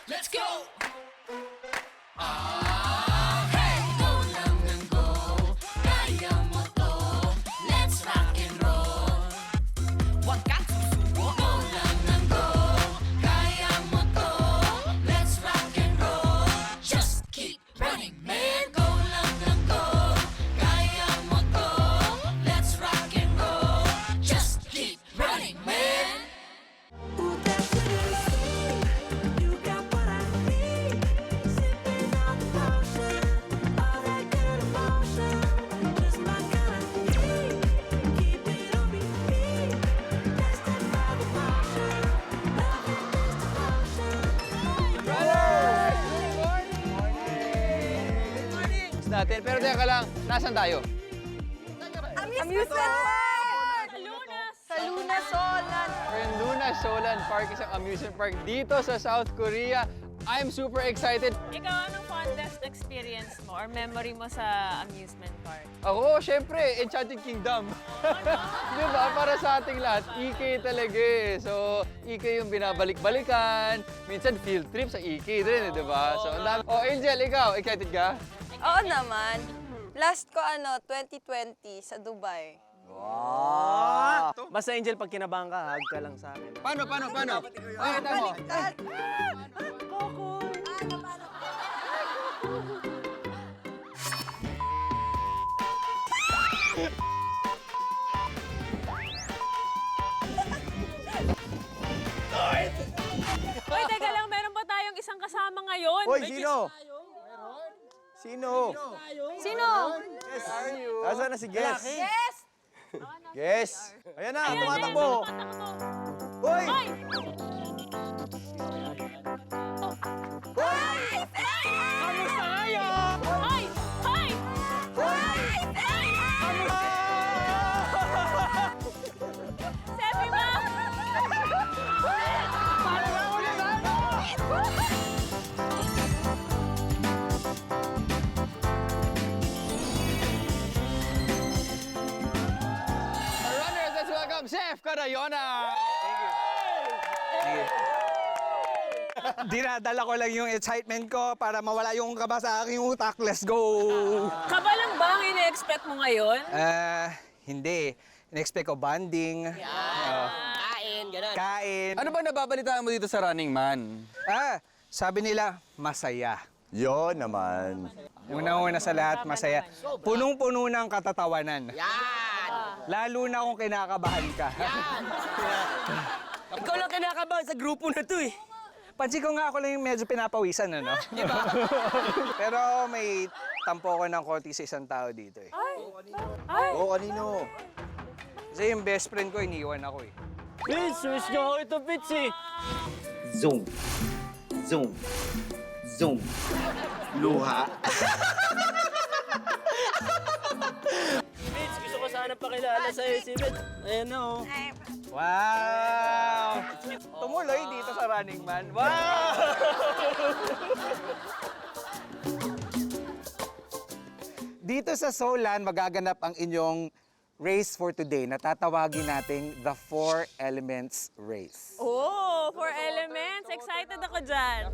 Let's go! Hey! Go lang ng go, kaya mo to. Let's rock and roll. Huwag kang susuko. Go lang ng go, kaya mo to. Let's rock and roll. Just keep running, man. Go lang ng go, kaya mo to. Let's rock and roll. Just keep running, man. Natin. Pero teka lang, nasan tayo? Amusement Park! Sa Luna Solan. We're in Luna Solan Park, isang amusement park dito sa South Korea. I'm super excited. Ikaw, anong fondest experience mo or memory mo sa amusement park? Ako, syempre, Enchanted Kingdom. Di ba? Para sa ating lahat, EK talaga eh. So, EK yung binabalik-balikan. Minsan, field trip sa EK din, di ba? So, ang dami. Oh, Angel, ikaw, excited ka? Oo naman. Last ko 2020 sa Dubai. Basta Angel, pag kinabahan ka, hug ka lang sa akin. Paano? Ay, tama. Uy, teka lang, meron pa tayong isang kasama ngayon. Hoy, sino? Sino? Sino? Nasaan na si Guess? Yes! Guess! Ayan na, Ayan, tumatakbo! tumatakbo. Hoy! Hoy! Kamusta kayo? Hoy! Hoy! Sepi ba? Runners, let's welcome Chef Carayona! Dinadala ko lang yung excitement ko para mawala yung kaba sa aking utak. Let's go! Kaba lang ba ang ine-expect mo ngayon? Hindi. In-expect ko bonding. Kain. Ano ba nababalitaan mo dito sa Running Man? Sabi nila, masaya. Yon naman. Una-una sa lahat, masaya. Punong-puno ng katatawanan. Lalo na kung kinakabahan ka. Ikaw lang kinakabahan sa grupo na to eh. Pansin ko nga ako lang yung medyo pinapawisan, ano? Diba? Pero may tampo ko ng konti sa isang tao dito eh. Oo, kanino? Kasi yung best friend ko, iniwan ako eh. Fitz, wish niyo ako ito, Fitz eh. Zoom. Zoom. Zoom. Luha. Fitz, gusto ko sana pakilala sa'yo si Fitz. Ayan na oh. Wow! Tumuloy dito sa Running Man. Wow! Dito sa Solan, magaganap ang inyong race for today na tatawagin nating the Four Elements Race. Oh, 4 elements. Excited ako dyan.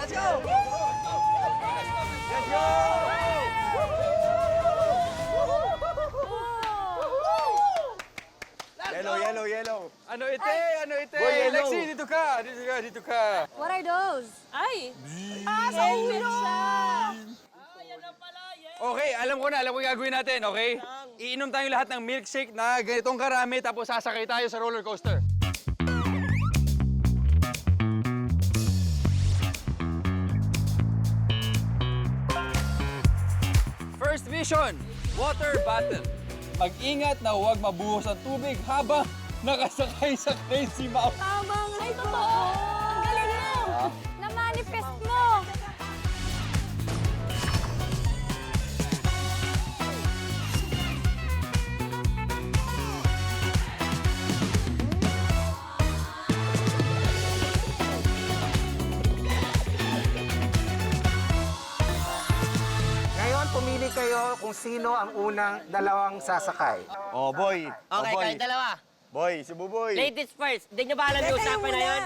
Let's go! Let's go! Yellow. Ano ite? Boy, yellow. Lexi, dito ka. What are those? Ay! Sa ulo! Okay, alam ko yung gagawin natin, okay? Iinom tayo lahat ng milkshake na ganitong karami tapos sasakay tayo sa roller coaster. First mission, water battle. Mag-ingat na huwag mabuhos ang tubig habang nakasakay sa Crazy Mouse. Tama nga. Ay, totoo. Ang galing mo. Na-manifest mo. Ngayon, pumili kayo kung sino ang unang dalawang sasakay. Oh, boy. Okay, kayo dalawa. Boy, si Buboy. Ladies first. Hindi nyo ba alam yung usapan na yun?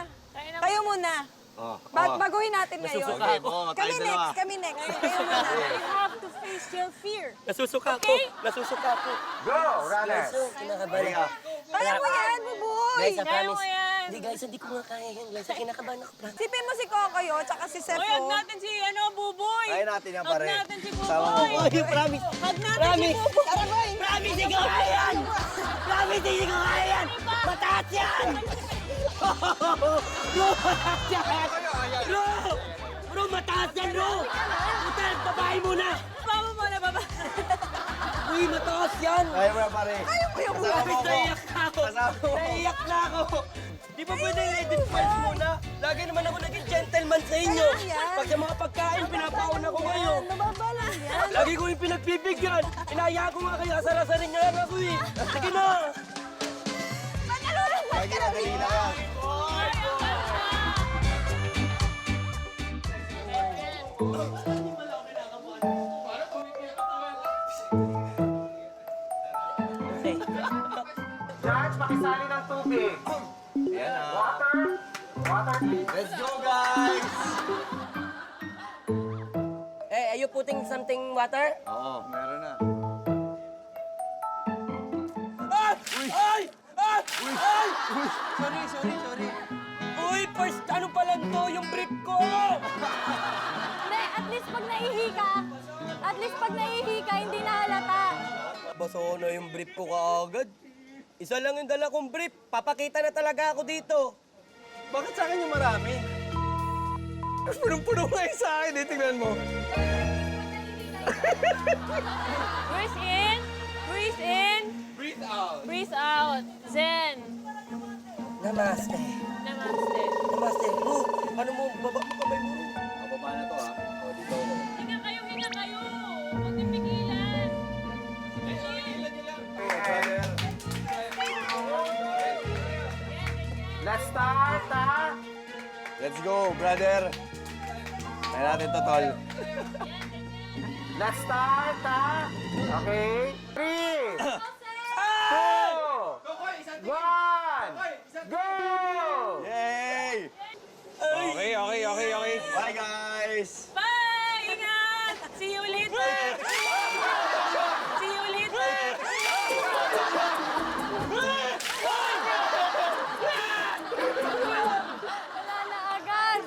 Kayo muna. Oh. Baguhin natin ngayon. Nasusuka ako. Kami next, kami next. Kayo muna. You have to face your fear. Nasusuka ko. Nasusuka ko. Go, runners! Kinakabahan ako. Kaya mo yan, buboy. Guys, I Kaya mo promise. yan. Hindi guys, hindi ko nga kaya yan. Guys, kinakabahan ako. Promise. Sipin mo si Kokoyo, tsaka si Sefo. Uy, hug natin si Buboy. Kaya natin yan, pare. Hug natin si Sama mo, Buboy. Boy, promise. Hug natin si Promise. Buboy. Promise, hindi ko kaya yan. Promise, hindi ko kaya yan. Mataas yan. Bro, mataas yan. Bro, mataas yan, bro. Putal, babae muna. Baba mo na, baba. Uy, mataas yan. Kaya mo yan, pare. Promise, naiyak na ako. Naiyak na ako. Di ba pwede ladies first muna? Lagi naman ako naging gentleman sa inyo. Kaya yan. Pag sa mga pagkain, pinapauna ko kayo. Nababalan yan. Lagi ko yung pinagbibigyan. Inaya ko nga kayo, asar-asarin nyo lang ako eh. Sige na. Lagi na, dali na yan. Judge, pakisali ng tubig. Water. Water, please. Let's go, guys! Are you putting something water? Oo, meron na. Ay! Ay! Ay! Sorry. Uy, first ano pa lang to, yung brief ko! Hindi, at least pag naihi ka, hindi na halata. Baso na yung brief ko kaagad. Isa lang yung dala kong brief. Papakita na talaga ako dito. Bakit sa akin yung marami? Punong-puno nga yung sa akin, eh. Tingnan mo. Breathe in. Breathe in. Breathe out. Breathe out. Zen. Namaste. Namaste. Namaste. Oh, ano mo, baba mo kamay mo. Baba na to, ha? O, dito ako. Hinga kayo. Huwag niyo pigilan. Brother. Let's start, ha? Let's go, brother. Kaya natin to, tol. Let's start, ha? Okay? 3, 2, 1, go! Yay! Okay. Bye, guys! Bye! Ingat! See you later! See you later! Wala na agad.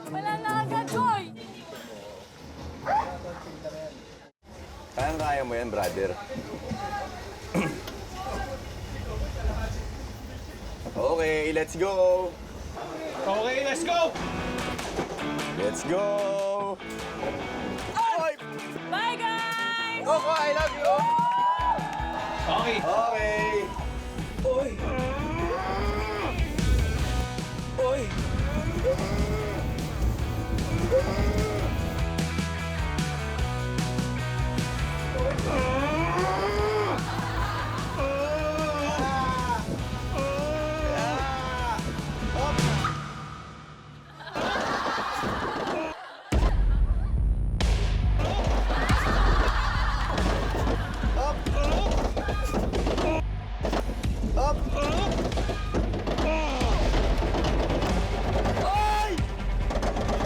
Wala na agad, Koy. Kaya mo yan, brother. Okay, let's go! Okay, let's go! Let's go! Oy! Bye, guys! Coco, I love you! Okay. Okay! Oy! Oy!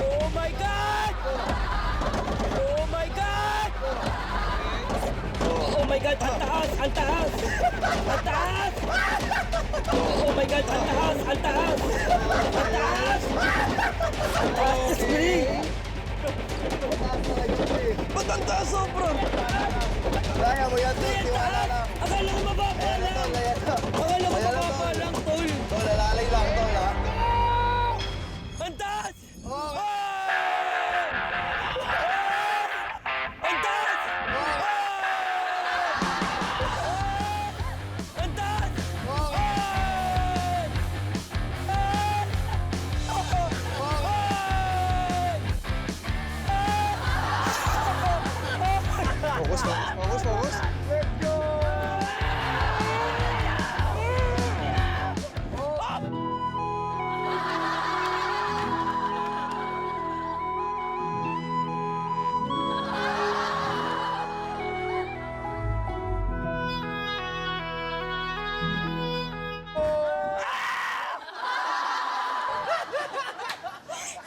Oh my God! Oh my God! Oh my God, ang taas! Ang taas! Ang taas! Oh my God, ang taas! Ang taas! Ang taas! Ang taas! Ba't ang taas sobra? Kaya mo yan, tol. Tiwala lang. Akala ko mababa Ayan na, lang. tol. Ayan na. Akala ko Ayan na, mababa tol. lang, tol. Tol, alalay lang, tol, ha? Ang taas! Oh! Ang taas! Ang taas! Focus na. Focus, focus.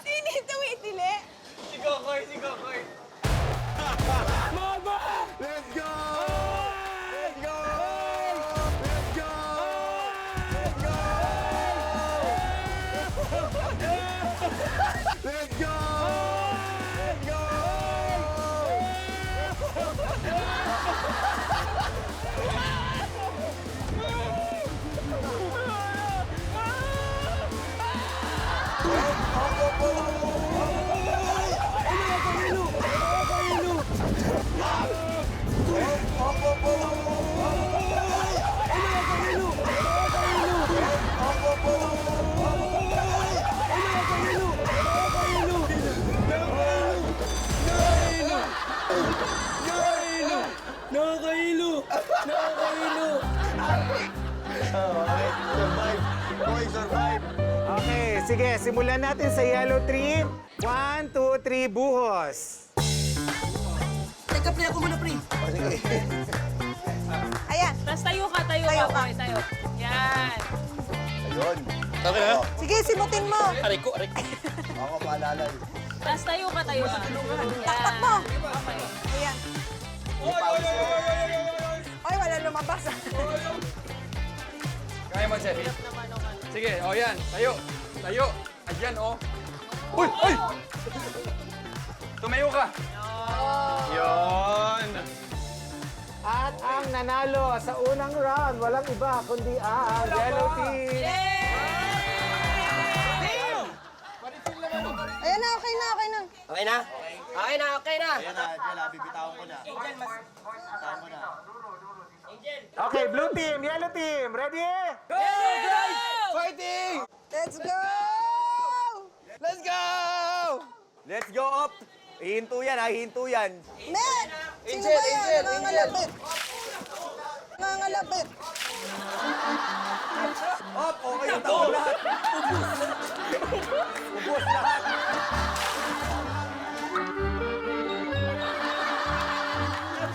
Sino ito, Itile? Si Kokoy, si Kokoy. Mama! Let's go! Let's go! Let's go! Let's go! Let's go! Let's go! Nakakailo! Nakakailo! Survive! Boy, survive! Okay, sige, simulan natin sa yellow tree. 1, 2, 3, buhos. Teka, play ako muna, pre. Ayan. Tapos tayo ka, tayo ka, boy, tayo. Yan. Ayun. Sige, simutin mo. Aray ko, aray ko. Ako paalala. Tapos tayo ka, tayo ka. Taktak mo. Okay. Ayan. Ay, wala lumabas. Kaya mo, Chevy? Sige, o yan. Tayo. Tayo. Ayan, o. Uy! Uy! Tumayo ka. Yon. At ang nanalo sa unang round, walang iba kundi ang yellow team. Ayan na, okay na, okay na. Okay na? Okay na, okay na. Ayan na, bibitawan ko na. Angel, mas... Bibitawan ko na. Okay, blue team, yellow team, ready? Go, guys! Fighting! Let's go! Let's go! Let's go up! Hinto yan, ha? Hinto yan. Met! Sino Angel, ba yan? Angel, Nangangalapit. Nangangalapit. Up! Okay yung tao lahat. Ubus lahat.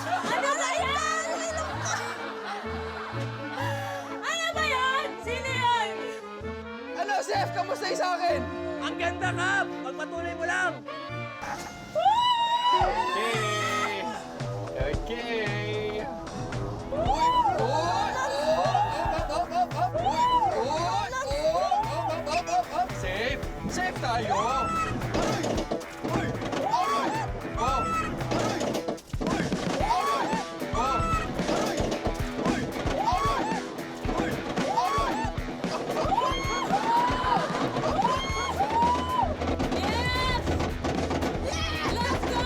Ano ba yan? Ano ba yan? Sino yan? Ano, Chef? Kamusta yung sa akin? Ang ganda, Kap! Pagpatuloy mo lang! Okay. Okay. Safe. Safe tayo. Go. Yes! Let's go!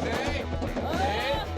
Okay. Safe.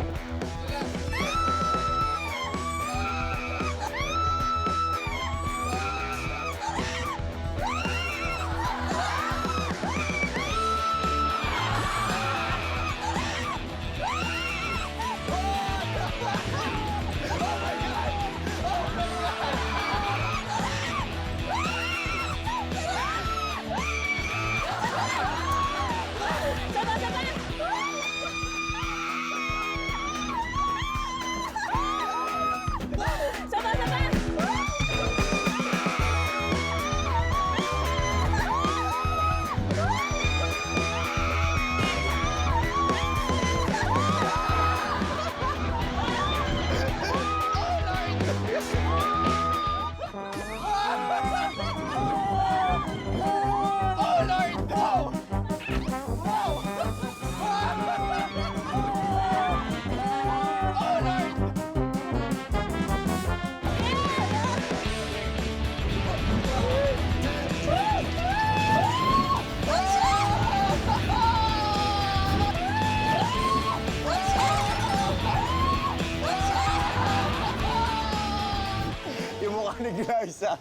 na isa.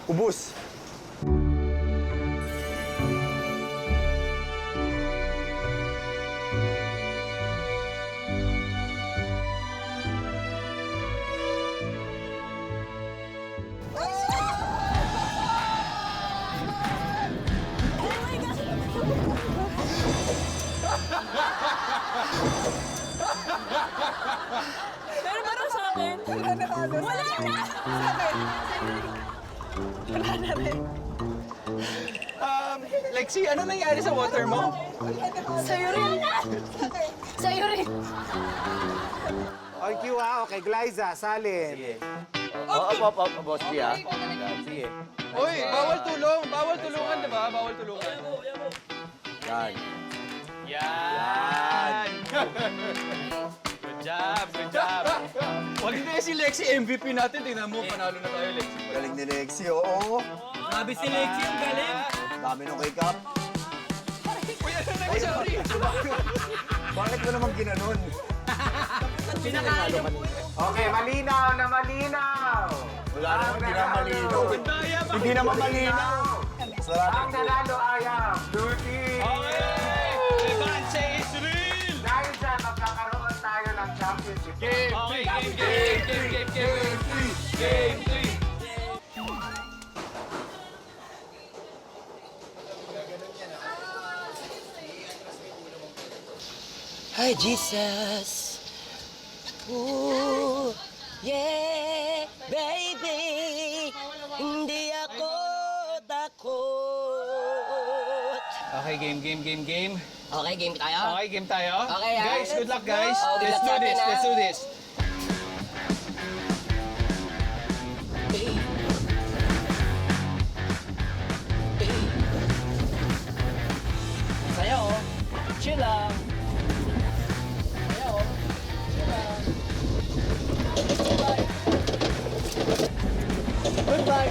Ubus. Pero parang sa akin. Wala na! Lexi, ano nangyari sa water mo? Sa'yo rin. Sa'yo rin. On cue ha. Okay, Glyza, salin. Boss B, ah. Sige. Uy, bawal tulong. Bawal tulungan, di ba? Bawal tulungan. Yan. Yan! Good job, good job. Wag hindi si Lexi MVP natin. Tingnan mo, panalo na tayo, Lexi. Galing ni Lexi, oo. Sabi si Lexi, ang galing. Dami nung kay Cap. Uy, ano na siya, Uri? Bakit mo naman ginanon? Pinakaano mo. Okay, malinaw na malinaw. Wala naman, hindi na malinaw. Hindi naman malinaw. Ang nanalo ay ang Blue Team. Okay! Levance is real! Dahil dyan, magkakaroon tayo ng championship. Game 3! Game 3! Hi, Jesus. Ooh, yeah, baby. Hindi ako takot. Okay, game. Okay, game tayo? Okay, game tayo? Okay, ah. Guys, good luck, guys. Oh, good Let's luck do sa this, atin, ah. let's do this. Saya, oh. Chill lang. Goodbye.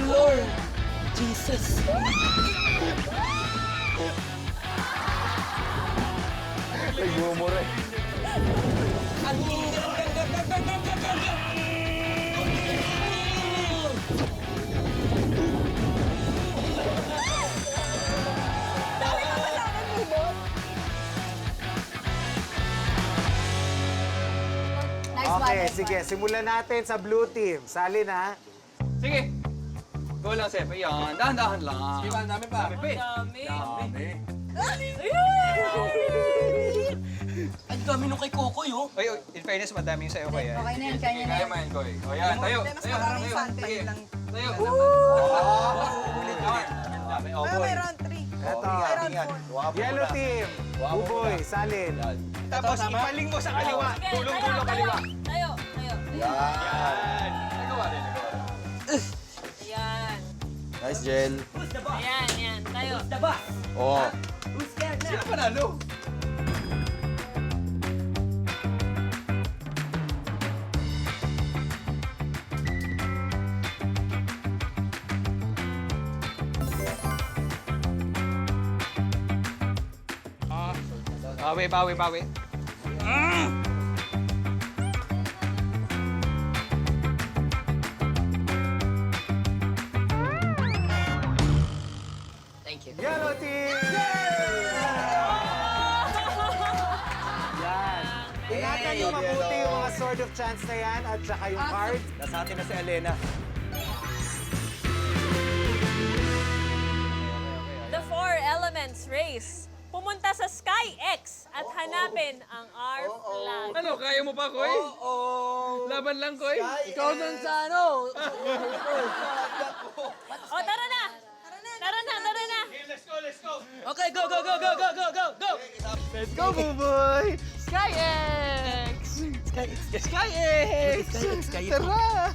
Lord Jesus. Nagmumura eh. Nice one. Okay, nice sige. one. Simulan natin sa Blue Team. Salin ha. Sige. Go lang, Sep. Ayan, dahan-dahan lang. Sige, dami pa. Dami pa. Dami. Ang dami nung kay Kokoy, oh. Oy, in fairness, madami yung sa'yo, Koy. Okay na yan, kanya na Kaya yan. mo yan, Koy. O yan, tayo. Tayo. Sige. Tayo. Dami. Oh, boy. Ito. Yellow Team. Buboy, salin. Tapos, ipaling mo sa kaliwa. Sige, Tulong-tulong kaliwa. Tayo. Yan. Nagawa rin. Ayan. Nice, Jel. Ayan. Tayo. Oo. Sino panalo? Bawi. Thank you. Yellow Team! Yan. Ingatan niyo mabuti yung mga sword of chance na yan at saka yung card. Nasa atin na si Elena. The Four Elements Race. Pumunta sa SkyX at hanapin ang our flag. Ano, kaya mo pa, Koy? Oo. Laban lang, Koy. Ikaw dun sa ano? O, tara na! Tara na, tara na! Okay, go, go, go, go, go, go, go, go! Let's go, Buboy! SkyX! SkyX! Tara!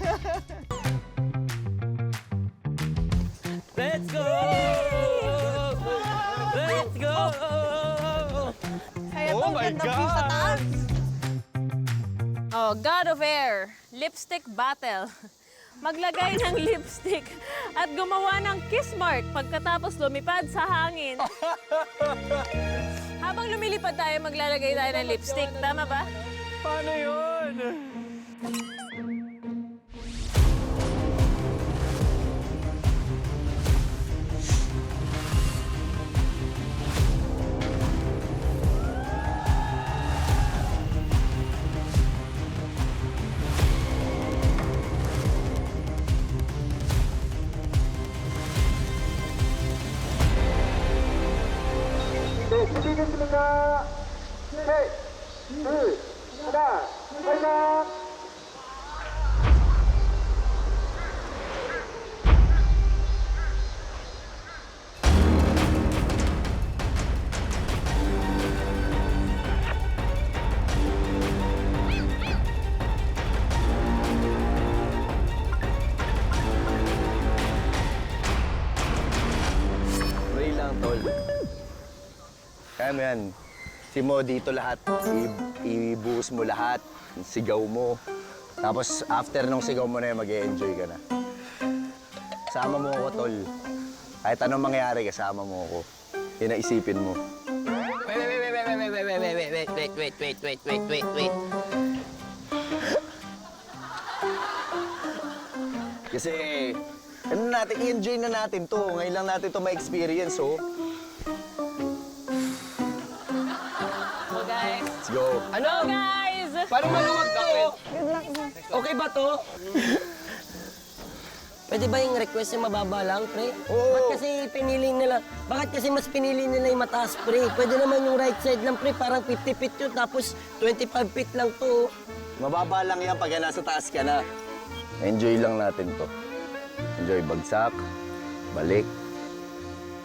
Let's go! Let's go! Kaya Oh bang my ganda view sa God! taas? Oh, God of Air, lipstick battle. Maglagay ng lipstick at gumawa ng kiss mark pagkatapos lumipad sa hangin. Habang lumilipad tayo, maglalagay tayo ng lipstick. Tama ba? Paano yun? Pray lang, tol. Kaya mo yan. Si Mo dito lahat. Ibuhos mo lahat. Sigaw mo. Tapos after nung sigaw mo na yun, mag-e-enjoy ka na. Sama mo ako, tol. Kahit anong mangyari, kasama mo ako. Yun ang isipin mo. Wait. Kasi, ano natin, i-enjoy na natin to. Ngayon lang natin to ma-experience, oh. So guys, Let's go. ano? Guys! Parang maluwag to. Okay ba to? Pwede ba yung request yung mababa lang, pre? Oo. Bakit kasi pinili nila, bakit kasi mas pinili nila yung mataas, pre? Pwede naman yung right side lang, pre, parang 50 feet yun, tapos 25 feet lang to. Mababa lang yan pag nasa taas ka na. Enjoy lang natin to. Enjoy bagsak, balik.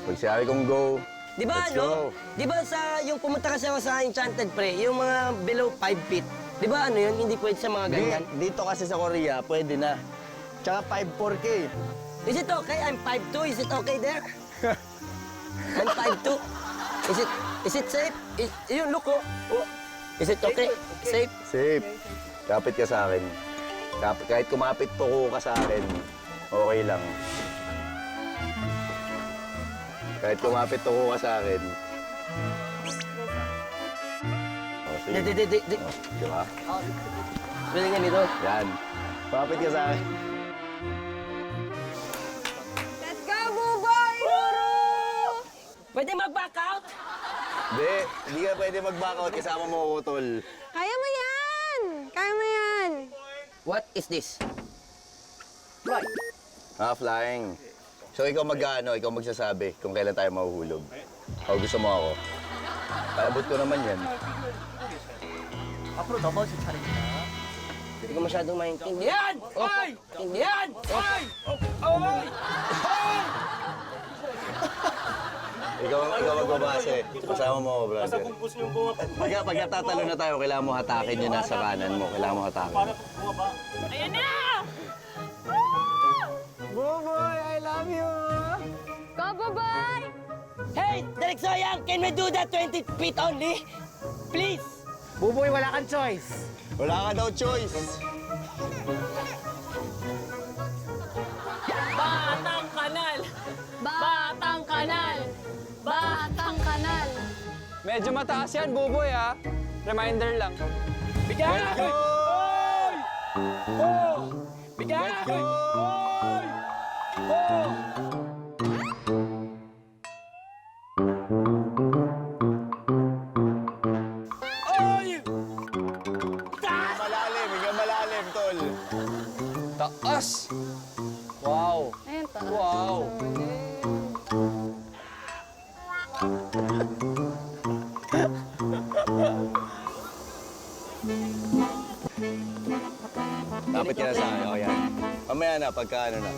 Pag sinabi kong go, Di ba let's go. ano? Di ba sa, yung pumunta kasi ako sa Enchanted, pre, yung mga below 5 feet, di ba ano yun, hindi pwede sa mga ganyan? Dito kasi sa Korea, pwede na. Tsaka 5'4" ka eh. Is it okay? I'm 5'2". Is it okay there? I'm 5'2". Is it safe? Yun, look, oh. Oh. Is it okay? Safe? Safe. Kapit ka sa akin. Kahit kumapit po ka sa akin, okay lang. Kahit kumapit po ka sa akin. Oh, sige. Di. Oh, di ba? Pwede nga nito. Yan. Kumapit ka sa akin. Let's go, Buboy! Pwede mag-back out? Hindi ka pwede mag-back out. Kasama mo ako, tol. Kaya mo yan! Kaya mo yan! What is this? Flying. So ikaw ikaw magsasabi kung kailan tayo mahuhulog. O gusto mo ako? Paabot ko naman yan. Hindi ko masyadong maintindihan! Oy! Maintindihan! Oy! Oy! Ikaw magbabase. Kasama mo ako, brother. Pag natatalo na tayo, kailangan mo hatakin yung nasa kanan mo. Kailangan mo hatakin. Ayan na! Buboy, I love you! Go, Buboy! Hey, Derek Soyang, can we do that 20 feet only? Please! Buboy, wala kang choice. Wala ka daw choice. Batang kanal! Batang kanal! Batang kanal! Medyo mataas yan, Buboy, ha? Reminder lang. Bigyan! Oy! Oh! Bigyan! Oy! Oh! Oy! Hingga malalim, tol. Taas! Wow! Ayun, taas. Wow! Lapit ka na sa akin. O, yan. Mamaya na, pagka ano na.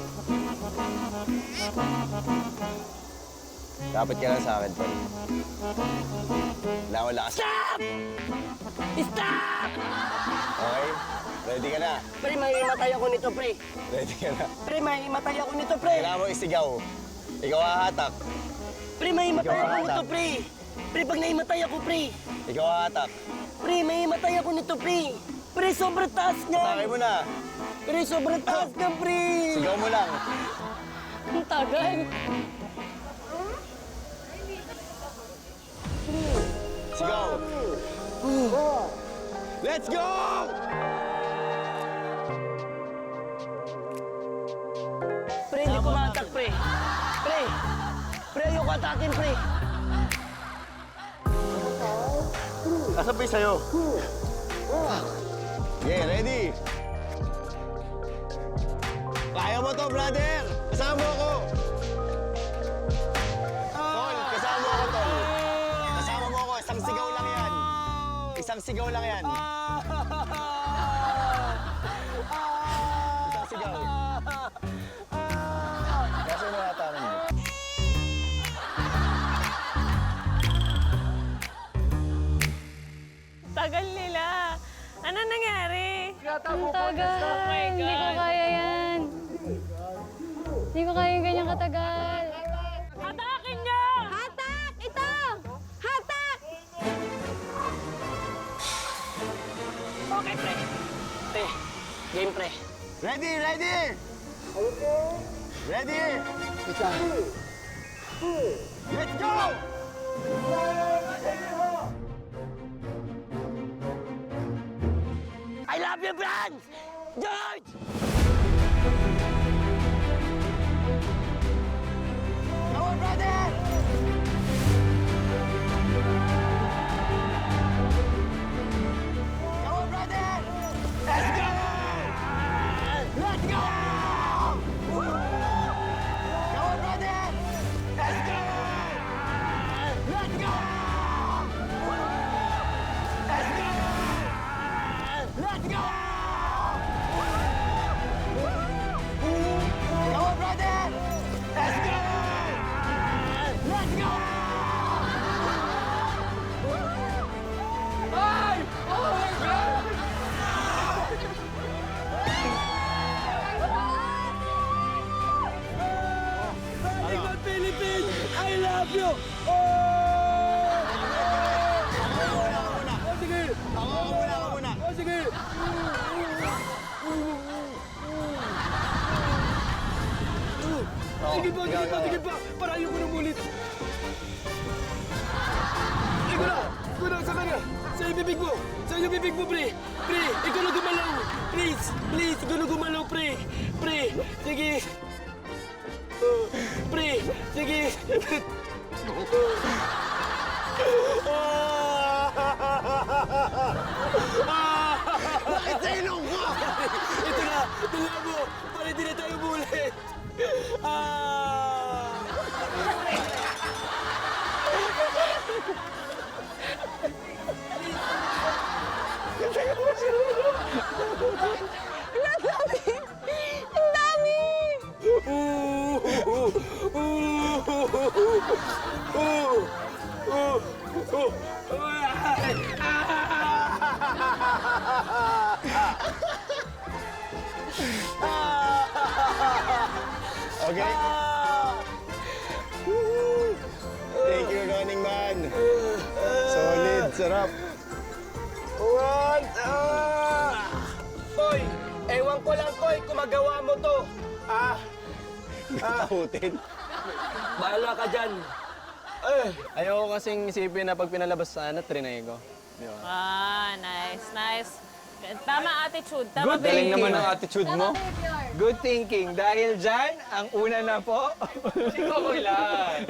Lapit ka na sa akin, tol. Wala akong lakas. Stop! Stop! Okay? Ready ka na? Pre, mahihimatay ako nito, pre. Ready ka na? Pre, mahihimatay ako nito, pre. Kailangan mo isigaw. Ikaw hahatak. Pre, mahihimatay Ikaw ako ang nito, atak. pre. Pre, pag nahimatay ako, pre. Ikaw hahatak. Pre, mahihimatay ako nito, pre. Pre, sobrang taas niya. Atake mo na. Pre, sobrang taas niya, pre. Sigaw mo lang. Ang tagal. Sigaw. Let's go! Pre, hindi ko ma-attack, pre. Pre, pre, ayoko atakin, pre. Asa pa yung sa'yo? Okay, ready? Kaya mo to, brother! Kasama mo ako! Tol, kasama mo ako, Tol. Kasama mo ako, isang sigaw lang yan. Isang sigaw lang yan. Isang sigaw. Kaso na nataman mo. Tagal nila. Ano nangyari? Ang tagal. Oh my God. Hindi ko kaya yan. Hindi ko kaya yung ganyang katagal. Hatakin niyo! Hatak! Ito! Hatak! Okay, pre. Pre, game, pre. Ready, ready! Ready? Let's go! I love you, Franz! George! Come on, brother! Come on, brother! Let's go! Let's go! Come on, brother! Let's go! Let's go! Let's go! Let's go! Come on, brother! Let's go! Let's go! Ay! Oh my God! Ikaw, Philippines! I love you! Oh! Oh, sige! Ako muna, ako muna. Oh, sige! Sige pa, sige pa, sige pa! Para ayoko na ulit! Ikaw na, sa kanya! Sa yung bibig mo! Sa yung bibig mo, pre! Pre, ikaw na gumalaw! Please, please, ikaw na gumalaw, pre! Pre, sige! Pre, sige! Bakit sa ilong ko? Ito na! Dala mo! Para hindi na tayo bulit! Ang dami! Okay? Thank you, Running Man. Solid, sarap. Toy, ewan ko lang, Toy, kung magawa mo to. Takutin. Bahala ka dyan. Ayoko kasing isipin na pag pinalabas sana, trinay ko. Di ba? Ah, nice, nice. Tama attitude. Tama Good galing behavior. naman ang attitude mo. Good thinking. Dahil dyan, ang una na po, si Kokoy lang.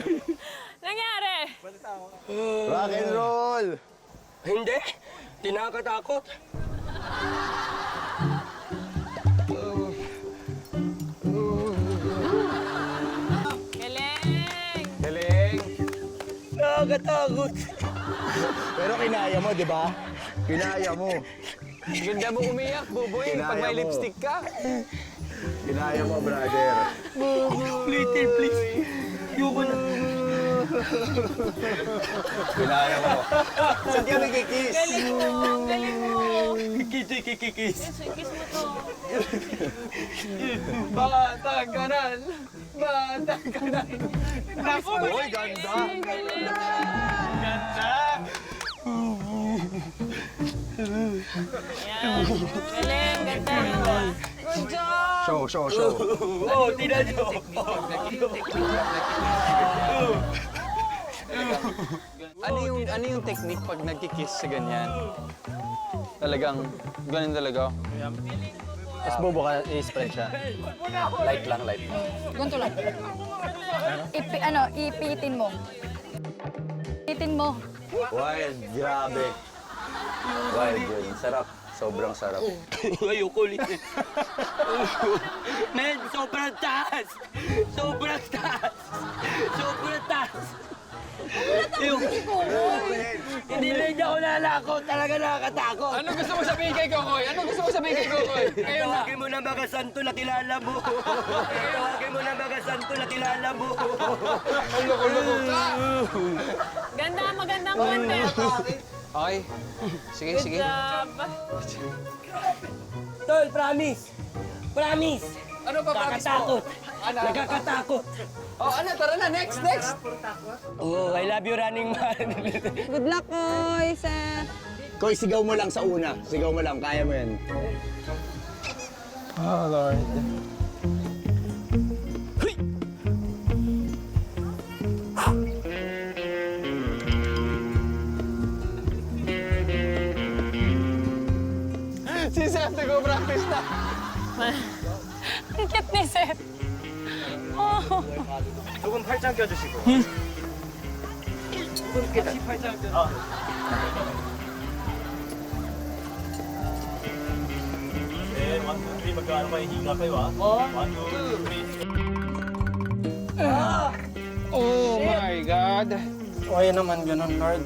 Nangyari? Rock and roll. Hindi, tinakatakot. Galing. Galing. Nakakatakot. Pero kinaya mo, di ba? Kinaya mo. Ganda mo umiyak, Buboy, pag may Kinaya mo. lipstick ka. Kinaya mo, brother. Kinaya mo. Saan ka nagkikiss? Galing mo, galing mo. Kiss. Kiss mo to. Batang kanan, batang kanan. Naku, Uy, ganda. Yan. Galing, ganda. Good job. Show. Oh, tingnan nyo. Ano yung technique pag nagkikiss sa ganyan? Talagang, ganun talaga. Tapos bubo ka, i-spread siya. Light lang. Ganito lang. Ipitin mo. Ipitin mo. Wild, grabe. Wild yun. Sarap. Sobrang sarap. Ayoko ulit. Men, sobrang taas. Sobrang taas. Sobrang taas. Hindi na niya ako nalakaw. Talaga nakakatakot. Anong gusto mo sabihin kay Kokoy? Ngayon na. Tawagin mo na mga santo na kilala mo. Tawagin mo na mga santo na kilala mo. Ang loko-loko ka. Ganda, magandang content. Okay. Sige. Good job. Tol, promise. Promise. Ano pa practice mo? Nakakatakot. Nakakatakot. Oh, tara na, next. Oh, I love you, Running Man. Good luck, Koy, Seth. Koy, sigaw mo lang sa una. Sigaw mo lang. Kaya mo yan. Oh, Lord. Si Seth, nag-practice na. Ang cute ni Seth. Oh. 조금 팔짱 껴주시고. 같이 팔짱 껴. Oh my God. Kaya naman ganun, Lord.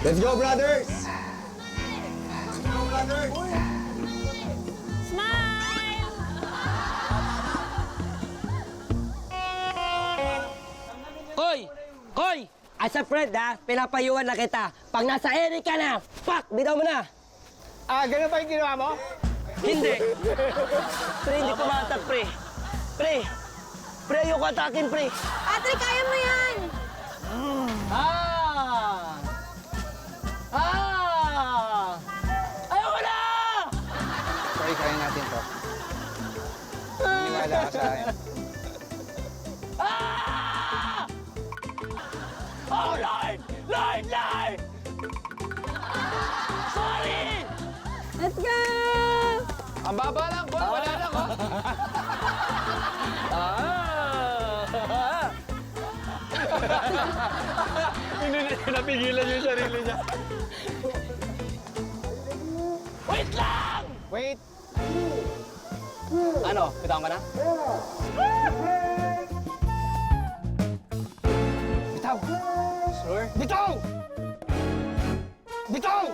Let's go, brothers! Smile! Koy! As a friend, ha? Pinapayuan na kita. Pag nasa Eric ka na, fuck! Bitaw mo na! Ganun pa yung ginawa mo? Hindi! Pre, hindi pumatag, pre. Pre, ayoko atakin, pre. Patrick, kaya mo yan! Ayoko na! Sorry, kaya natin to. Maniwala ka sa akin. Oh, Lord! Lord! Sorry! Let's go! Ang baba lang, boy. Wala lang, oh. Hindi napigilan yung sarili niya. Wait lang! Wait. Ano? Bitawan ka na? Bitaw! Sure? Bitaw! Bitaw!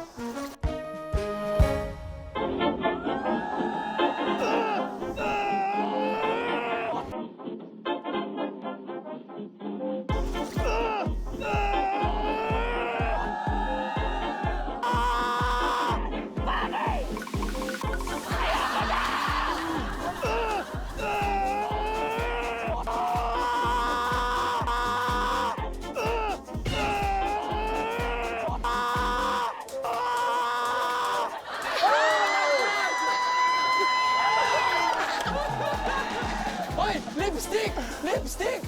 Hoy! Lipstick! Lipstick!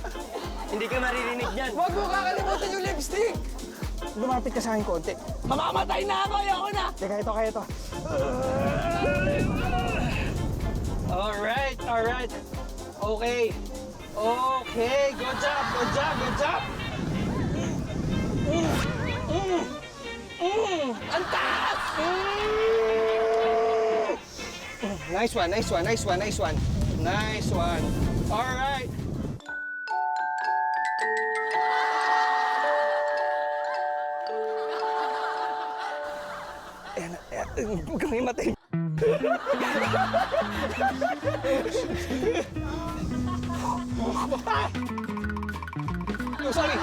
Hindi ka maririnig niyan. Huwag mo kakalimutan yung lipstick! Lumapit ka sa akin konti. Mamamatay na ako! Ayoko na! Teka, ito. Alright. Okay. Good job. Ang taas! Nice one. Alright. Huwag kang himatay. Oh, sorry.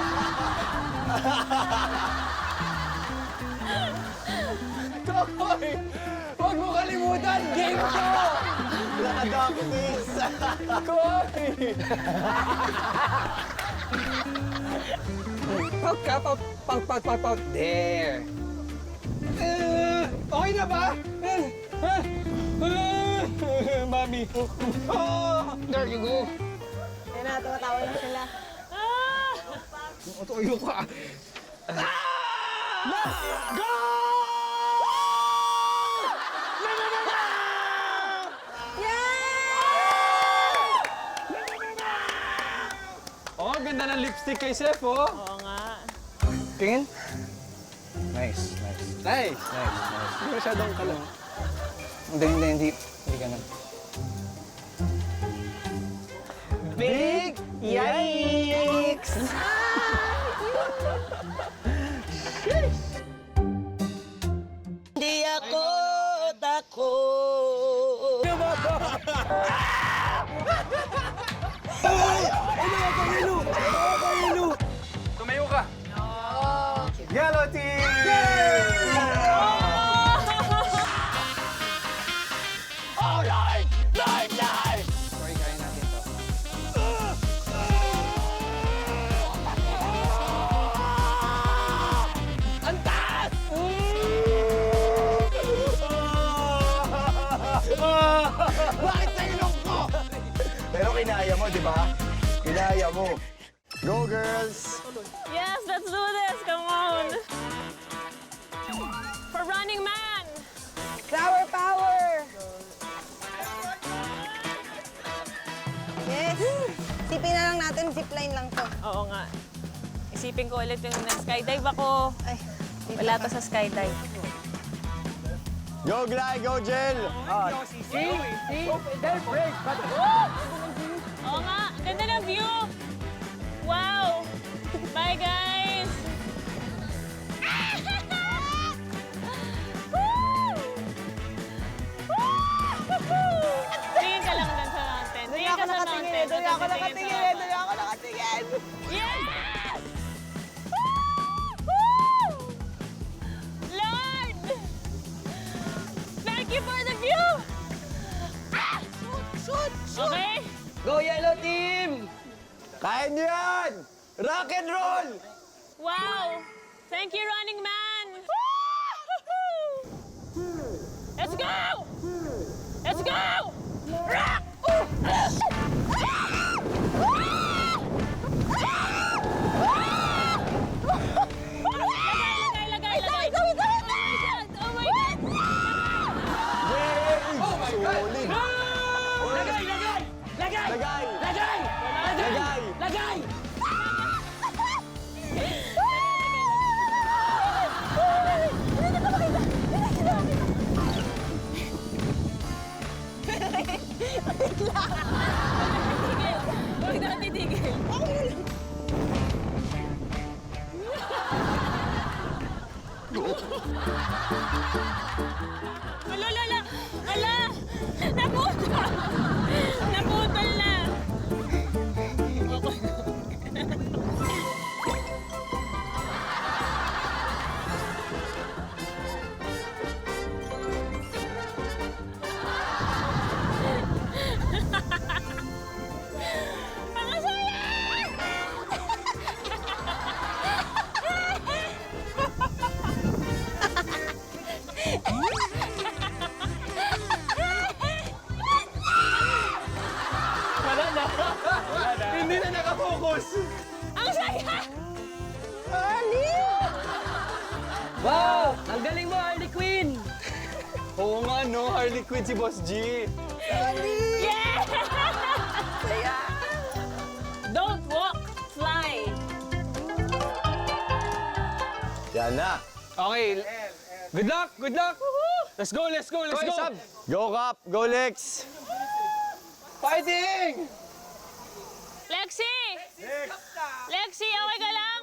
Koy! Huwag mo kalimutan! Game ko! Nakadaktis! Koy! Pout ka, pout. There. Okay na ba? Mami. Oh, there you go. Ayun na, tumatawa na sila. Tuyo ka. Oh, ganda ng lipstick kay Seth, oh. Oo nga. Tingin? Nice. Hindi masyadong kalang. Hindi ganun. Big yikes! Hindi ako takot. Tumayo ka. Yellow team! Sorry, kaya natin to. Bakit sa ilong ko? Pero kinaya mo, di ba? Kinaya mo. Go, girls! Yes, let's do this. Come on. For Running Man. Flower power! Yes! Sipin na lang natin, zipline lang to. Oo nga. Isipin ko ulit yung nag-skydive ako. Ay, Wala to sa skydive. Go, Glay! Go, Jel! Oo nga, ang ganda ng view. Wow. Bye, guys. Tingin ka lang dun sa mountain. Tingin ka sa mountain. doon ako nakatingin. Yes! Woo! Lord! Thank you for the view! Shoot! Okay? Go, yellow team! Kaya niyo yan! Rock and roll! Wow! Thank you, Running Man! Let's go! Let's go! Rock! Lagay! Oh my God! Oh my God! Lagay! Huwag na titigil. Ala! Naputol! Naputol na! Ang saya! Hindi na nakafocus. Ang saya! Wow! Ang galing mo, Harley Quinn! Oo nga, no? Harley Quinn si Boss G. Yeah! Don't walk, fly. Yan na! Okay. Good luck! Good luck! Let's go! Sab! Go, Cap! Go, Lex! Fighting! Lexi! Lexi, okay ka lang?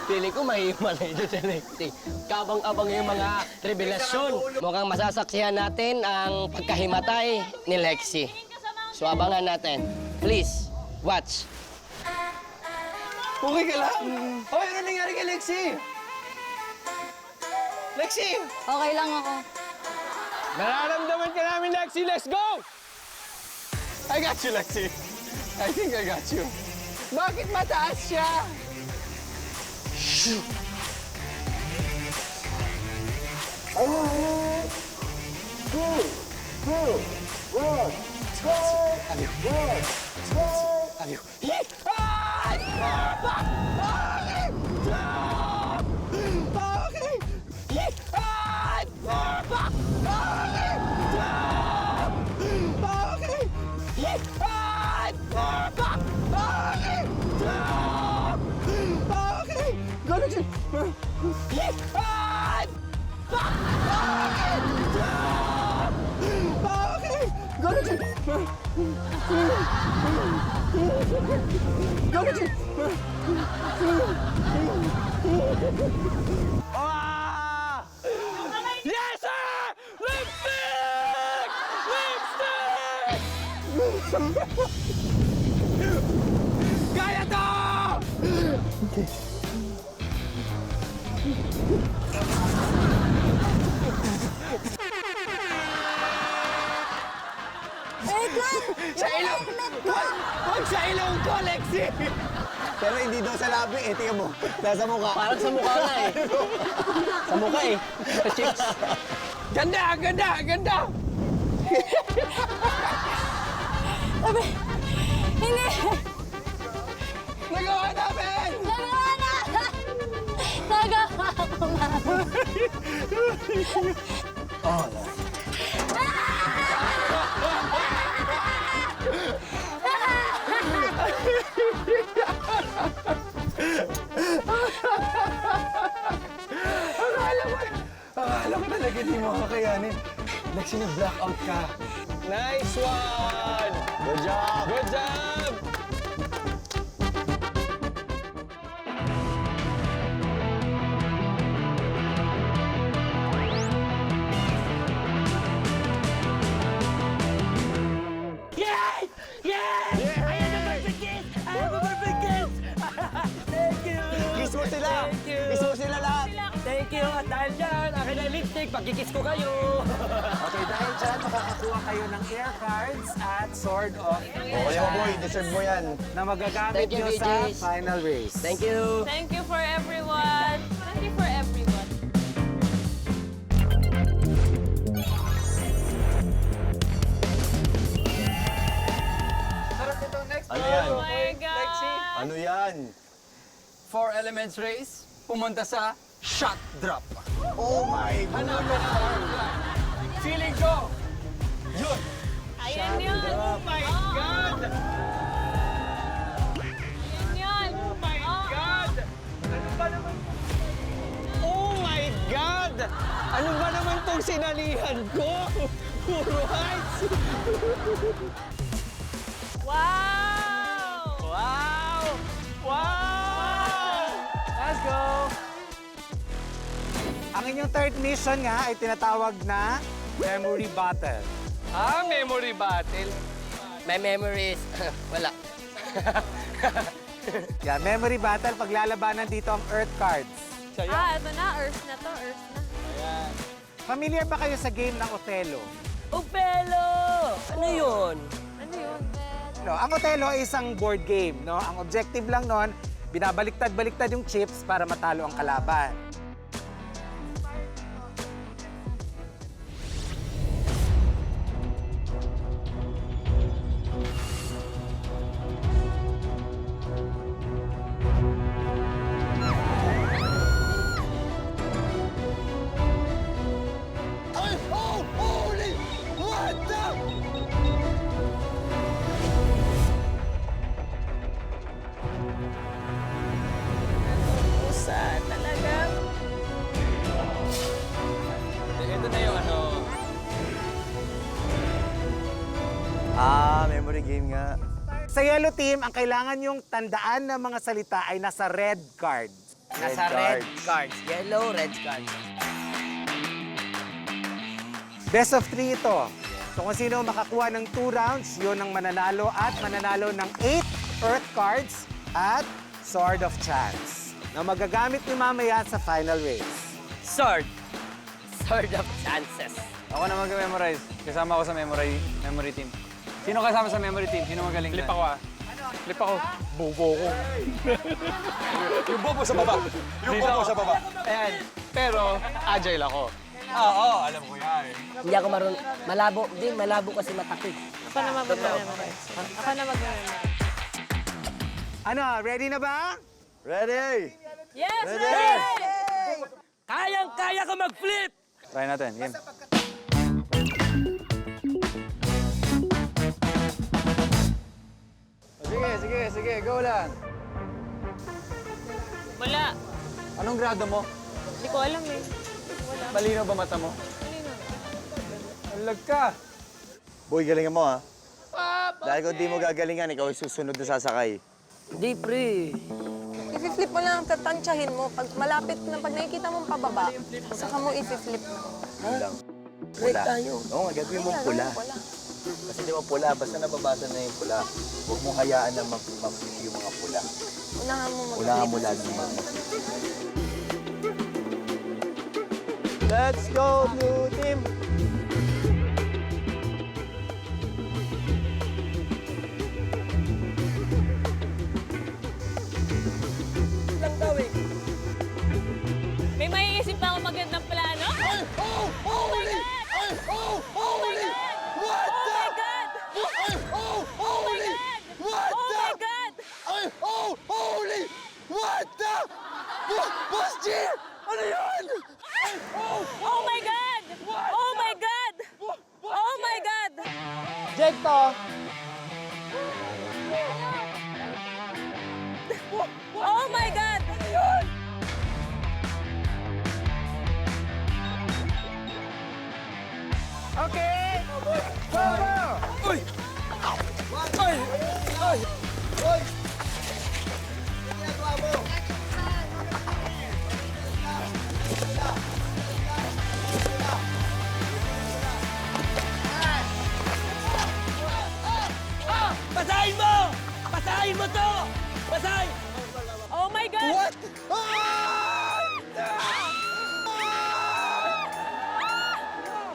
Feeling ko mahihimalay doon si Lexi. Kabang-abang yung mga revelasyon. Mukhang masasaksihan natin ang pagkahimatay ni Lexi. So abangan natin. Please, watch. Okay ka lang? Hoy, ano nangyari kay Lexi? Lexi! Okay lang ako. Nararamdaman ka namin, Lexi! Let's go! I got you, Lexi. I think I got you. Bakit mataas siya? Yes, sir! Lipstick! Lipstick! Kaya to! Sa ilong! Huwag sa ilong ko, Lexi! Pero hindi daw sa labi eh, tingnan mo. Nasa mukha. Parang sa mukha na eh. Sa mukha eh. Sa cheeks. Ganda! Ganda! Ganda! Sabi, hindi. Nagawa namin! Nagawa na! Nagawa ko, mama. Akala ko talaga di mo kakayanin. Lexi, nag-blackout ka. Nice one! Good job! Good job! Yes! Yes! I have a perfect kiss! I have a perfect kiss! Thank you! Kiss mo sila! Thank you! Kiss mo sila lahat! Thank you! At dahil dyan, akin na yung lipstick, pagkikiss ko kayo! Okay, dahil dyan, makakakuha kayo ng air cards at sword of Okay, boy, deserve mo yan. na magagamit Thank you, nyo sa BJs. final race. Thank you! Thank you for everyone. Thank you for everyone. Sarap ito. Next Ano yan? Oh my God. Lexi, Ano yan? 4 elements race, pumunta sa shot drop. Oh my God! Hanapin ang firefly. Feeling ko, yun. Ayan yun. Oh my God! Ayan yun. Oh my God! Ano ba naman? Oh my God! Ano ba naman tong sinalihan ko? Puro heights! Wow! Wow! Wow! Let's go! Ang inyong third mission nga ay tinatawag na Memory Battle. Memory battle. My memory is... wala. Yan, Memory Battle, paglalabanan dito ang Earth cards. Ito na. Earth na to. Earth na. Familiar ba kayo sa game ng Othello? Upelo! Ano yun? Ano yun? No, ang Othello ay isang board game. No? Ang objective lang nun, binabaliktad-baliktad yung chips para matalo ang kalaban. Ay! Oh! Holy! What the? Saan talaga? Ito na yung ano. Memory game nga. Sa yellow team, ang kailangan yung tandaan ng mga salita ay nasa red card. Nasa red cards. Yellow, red cards. Best of 3 ito. So kung sino makakuha ng 2 rounds, yun ang mananalo at mananalo ng 8 Earth cards at Sword of Chance na magagamit ni mamaya sa final race. Sword. Sword of chances. Ako na mag-memorize. Kasama ako sa memory team. Sino kasama sa memory team? Sino magaling? Flip ako Flip ako. Bobo ko. Yung bobo sa baba. Yung bobo sa baba. Ayan. Pero, agile ako. Oo, alam ko yan. Hindi ako marunong. Malabo. Hindi, malabo kasi matakit. Ako na mag-memorize. Ako na mag-memorize. Ano, ready na ba? Ready? Yes, ready! Kayang-kaya ko mag-flip! Try natin. Game. Sige. Go lang. Wala. Anong grado mo? Hindi ko alam eh. Malino ba mata mo? Alag ka. Boy, galingan mo ha. Dahil kung di mo gagalingan, ikaw ay susunod na sasakay. Hindi, pre. I-flip mo lang, tatansyahin mo. Pag malapit na, pag nakikita mong pababa, saka mo i-flip na. Lang. Break tayo. Oo nga, gagawin mong pula. Wala. Kasi di ba pula, basta nababasa na yung pula, huwag mong hayaan na mag-flip yung mga pula. Unahan mo mag-flip. Unahan mo lagi mag-flip. Let's go, Blue Team! May maiisip pa ako magandang plano? Oh my God! Oh my God! What Oh my God! Oh my God! What Oh my God! Holy! What the? Boss G! Ano yun? Oh my God! Oh my God! Oh my God! Jekto! Oh my God! Okay! Go! Basahin mo! Basahin mo to! Basahin! Oh my God! What?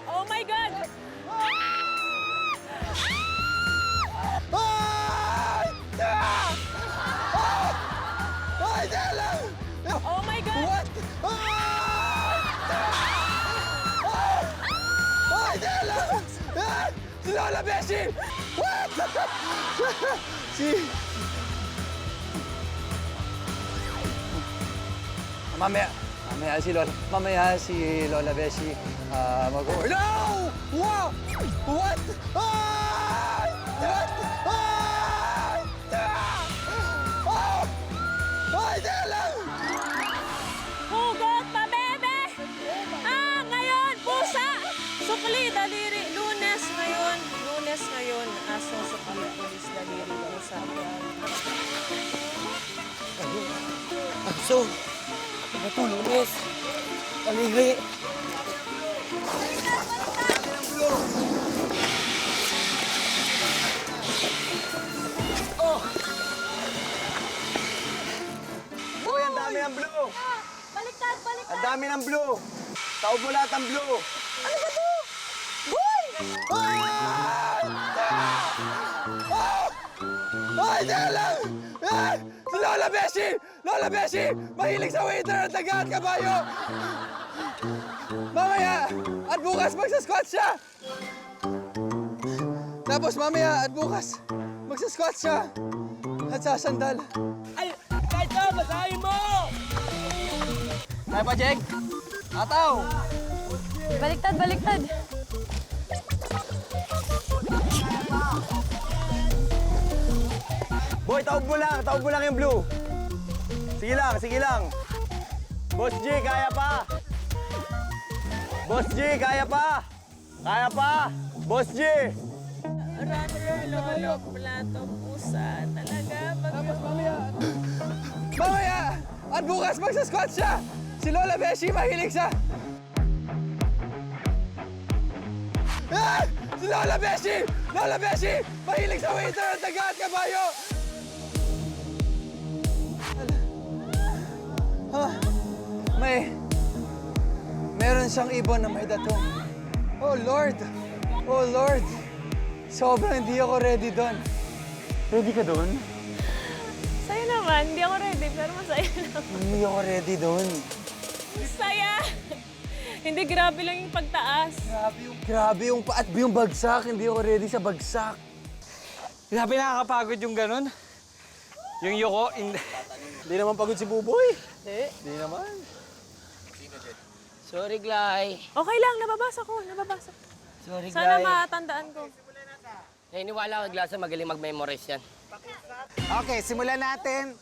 Oh my God! Ay, lang! Oh my God! What? Ay, lang! Si Lola Beshi! What? Si... Mamaya si Lola Beshi mag-o... No! Wow! What? Ay! What? Ay! Oh! Ay, lang! Hugot pa, bebe! Ngayon, pusa! Sukli, daliri. Lunes ngayon. Aso, sukli, pulis, daliri, pusa. Aso! Ano to, lunes? Aliri! Uy, ang dami ng blue! Baliktad! Ang dami ng blue! Taob mo lahat ng blue! Ano ba to? Boy! Ay, lang! Ay! Si Lola Beshi! Lola Beshi! Mahilig sa waiter at daga at kabayo! Mamaya! At bukas magsasquat siya! Tapos mamaya at bukas magsasquat siya! At sasandal. Ay! Kahit na! Basahin mo! Kaya pa, Jake? Ataw! Baliktad! Boy, taob mo lang yung blue. Sige lang. Boss G, kaya pa. Boss G, kaya pa. Boss G. runner, lolo, plato, pusa. Talaga, Mamaya! At bukas magsa-squat siya! Si Lola Beshi mahilig sa... Ah! Si Lola Beshi! Lola Beshi! Mahilig sa waiter at daga at kabayo! Ah, meron siyang ibon na may datong. Oh Lord! Oh Lord! Sobrang hindi ako ready doon. Ready ka doon? Saya naman, hindi ako ready, pero masaya naman. Hindi ako ready doon. Saya! Hindi, grabe lang yung pagtaas. Grabe yung paat yung bagsak. Hindi ako ready sa bagsak. Grabe nakakapagod yung ganun. Yung yuko, hindi naman pagod si Buboy. Hindi naman. Sorry, Glay. Okay lang, nababasa ko. Sorry, Sana Glay. matandaan ko. Naniniwala ko, Glasa, magaling mag-memorize yan. Okay, simulan natin.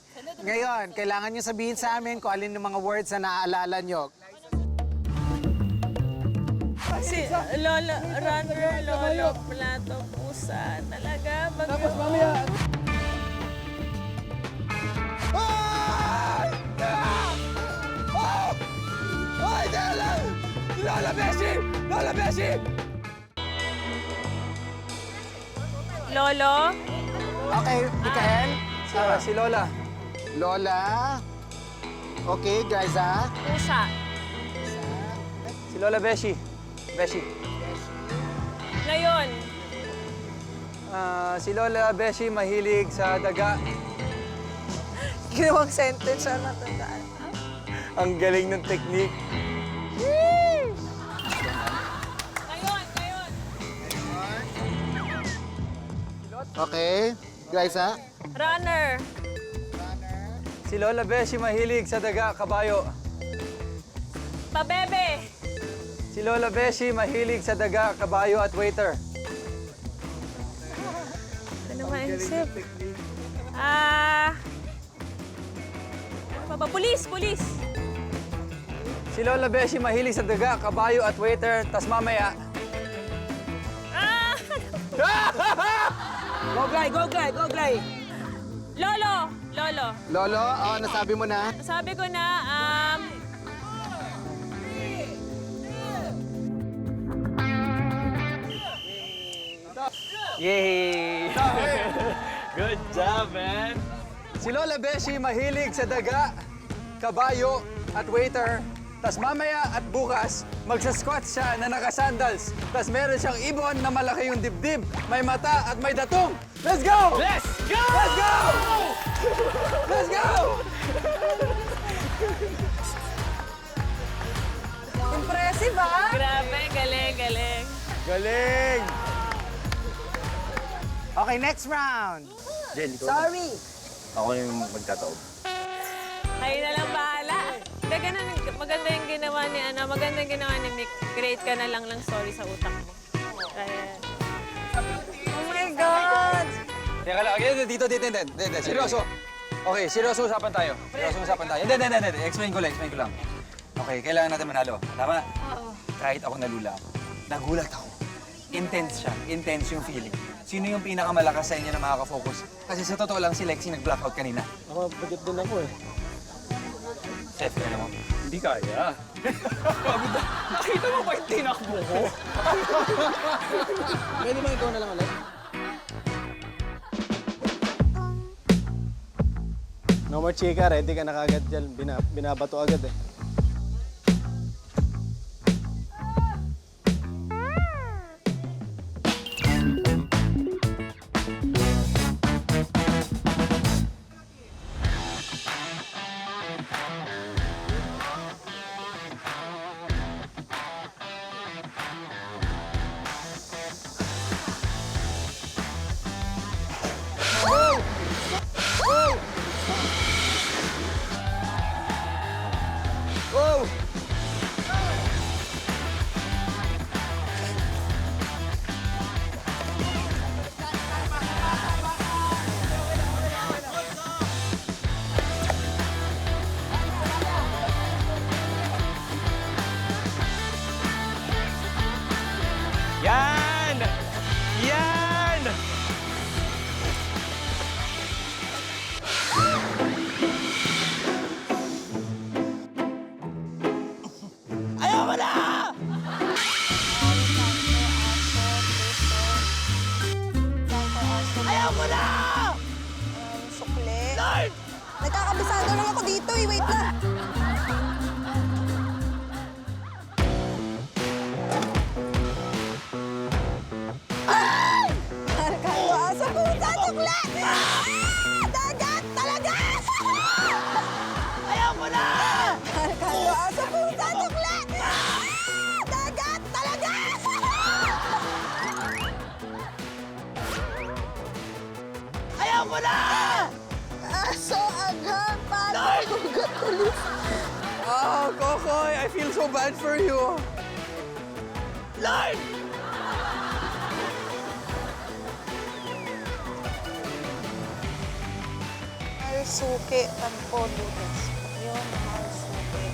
Ngayon, kailangan nyo sabihin sa amin kung alin ng mga words na naaalala nyo. Si lolo, runner, lolo, plato, pusa. Talaga, Tapos mamaya... Ay! Oh! Ay, teka lang! Lola Beshi! Lola Beshi! Lolo, Okay, Mikael? Si Lola. Lola? Okay, guys, ha? pusa. Si Lola Beshi. Beshi. Ngayon, Si Lola Beshi mahilig sa daga. Ginawang sentence siya natandaan. Ang galing ng technique. ngayon. Okay, guys, ha? Runner, Si Lola Beshi mahilig sa daga, kabayo. pabebe, Si Lola Beshi mahilig sa daga, kabayo at waiter. ano maisip? Ano pa ba? Pulis! Si Lola Beshi mahilig sa daga, kabayo at waiter, tas mamaya... Ah! Go, Glay! Lolo! Lolo, oh, nasabi mo na? Sabi ko na, Yay! Good job, man! Si Lola Beshi mahilig sa daga, kabayo at waiter. Tas mamaya at bukas, magsa-squat siya na naka-sandals. Tas meron siyang ibon na malaki yung dibdib, may mata at may datong. Let's go! Let's go! Let's go! Let's go! Impressive, ah! grabe, galing. Galing! Okay, next round. Sorry! Ako yung magtataob. Kayo na lang bahala. Hindi, ganun, maganda yung ginawa ni maganda yung ginawa ni Mick. Create ka na lang sorry sa utak mo. Ayan. Oh my God! Teka lang, okay, dito, seryoso. Okay, seryoso usapan tayo. Hindi, explain ko lang. Okay, kailangan natin manalo. Tama? Oo. Kahit ako nagulat ako. Intense yung feeling. Sino yung pinakamalakas sa inyo na makaka-focus? Kasi sa totoo lang si Lexi nag-blackout kanina. Ako, bagat din ako eh. Seth, kaya mo? Hindi kaya. Nakita mo ba yung tinakbo ko? Pwede ba ikaw na lang ulit? No more chika, ready ka na kagad dyan. Binabato agad eh. Go! Yan! Yan! Sukli. Lord! Nagkakabisado lang ako dito eh. Wait lang. Ay! Arkando, aso, pusa, sukli! Dagat talaga! Ayaw mo na! Arkando, aso, pusa, sukli! Dagat talaga! Ayaw mo na! Aso, agad, paano? Ugat ulit. Oh, Kokoy, I feel so bad for you. Lord! Mahal-suki, tampo, lunes. Yun, mahal-suki.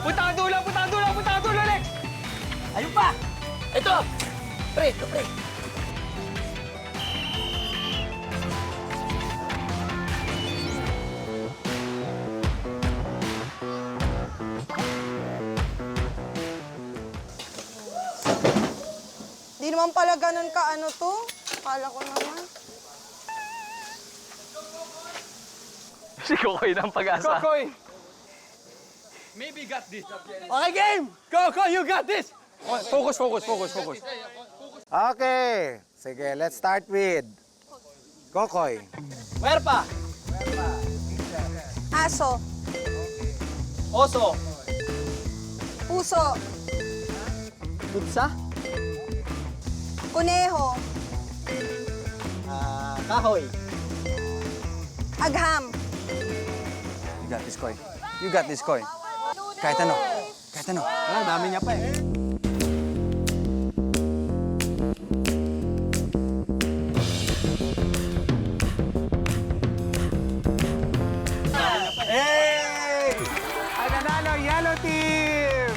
Punta ang dulo, punta ang dulo, punta ang dulo, Lex! Ayun pa! Ito! Pre, ito, pre. Di naman pala ganun ka ano to. Akala ko naman. Si Kokoy ng pag-asa. Kokoy! Maybe got this. Okay, game! Kokoy, you got this! Focus, focus, focus, focus. Okay. Sige, let's start with Kokoy. Where pa? Aso, Oso. puso, Putsa. kuneho, Kahoy. agham, You got this, Koy. You got this, Koy. Kahit ano. Kahit ano. Wala, dami niya pa eh. Hey! Ang nanalo, yellow team!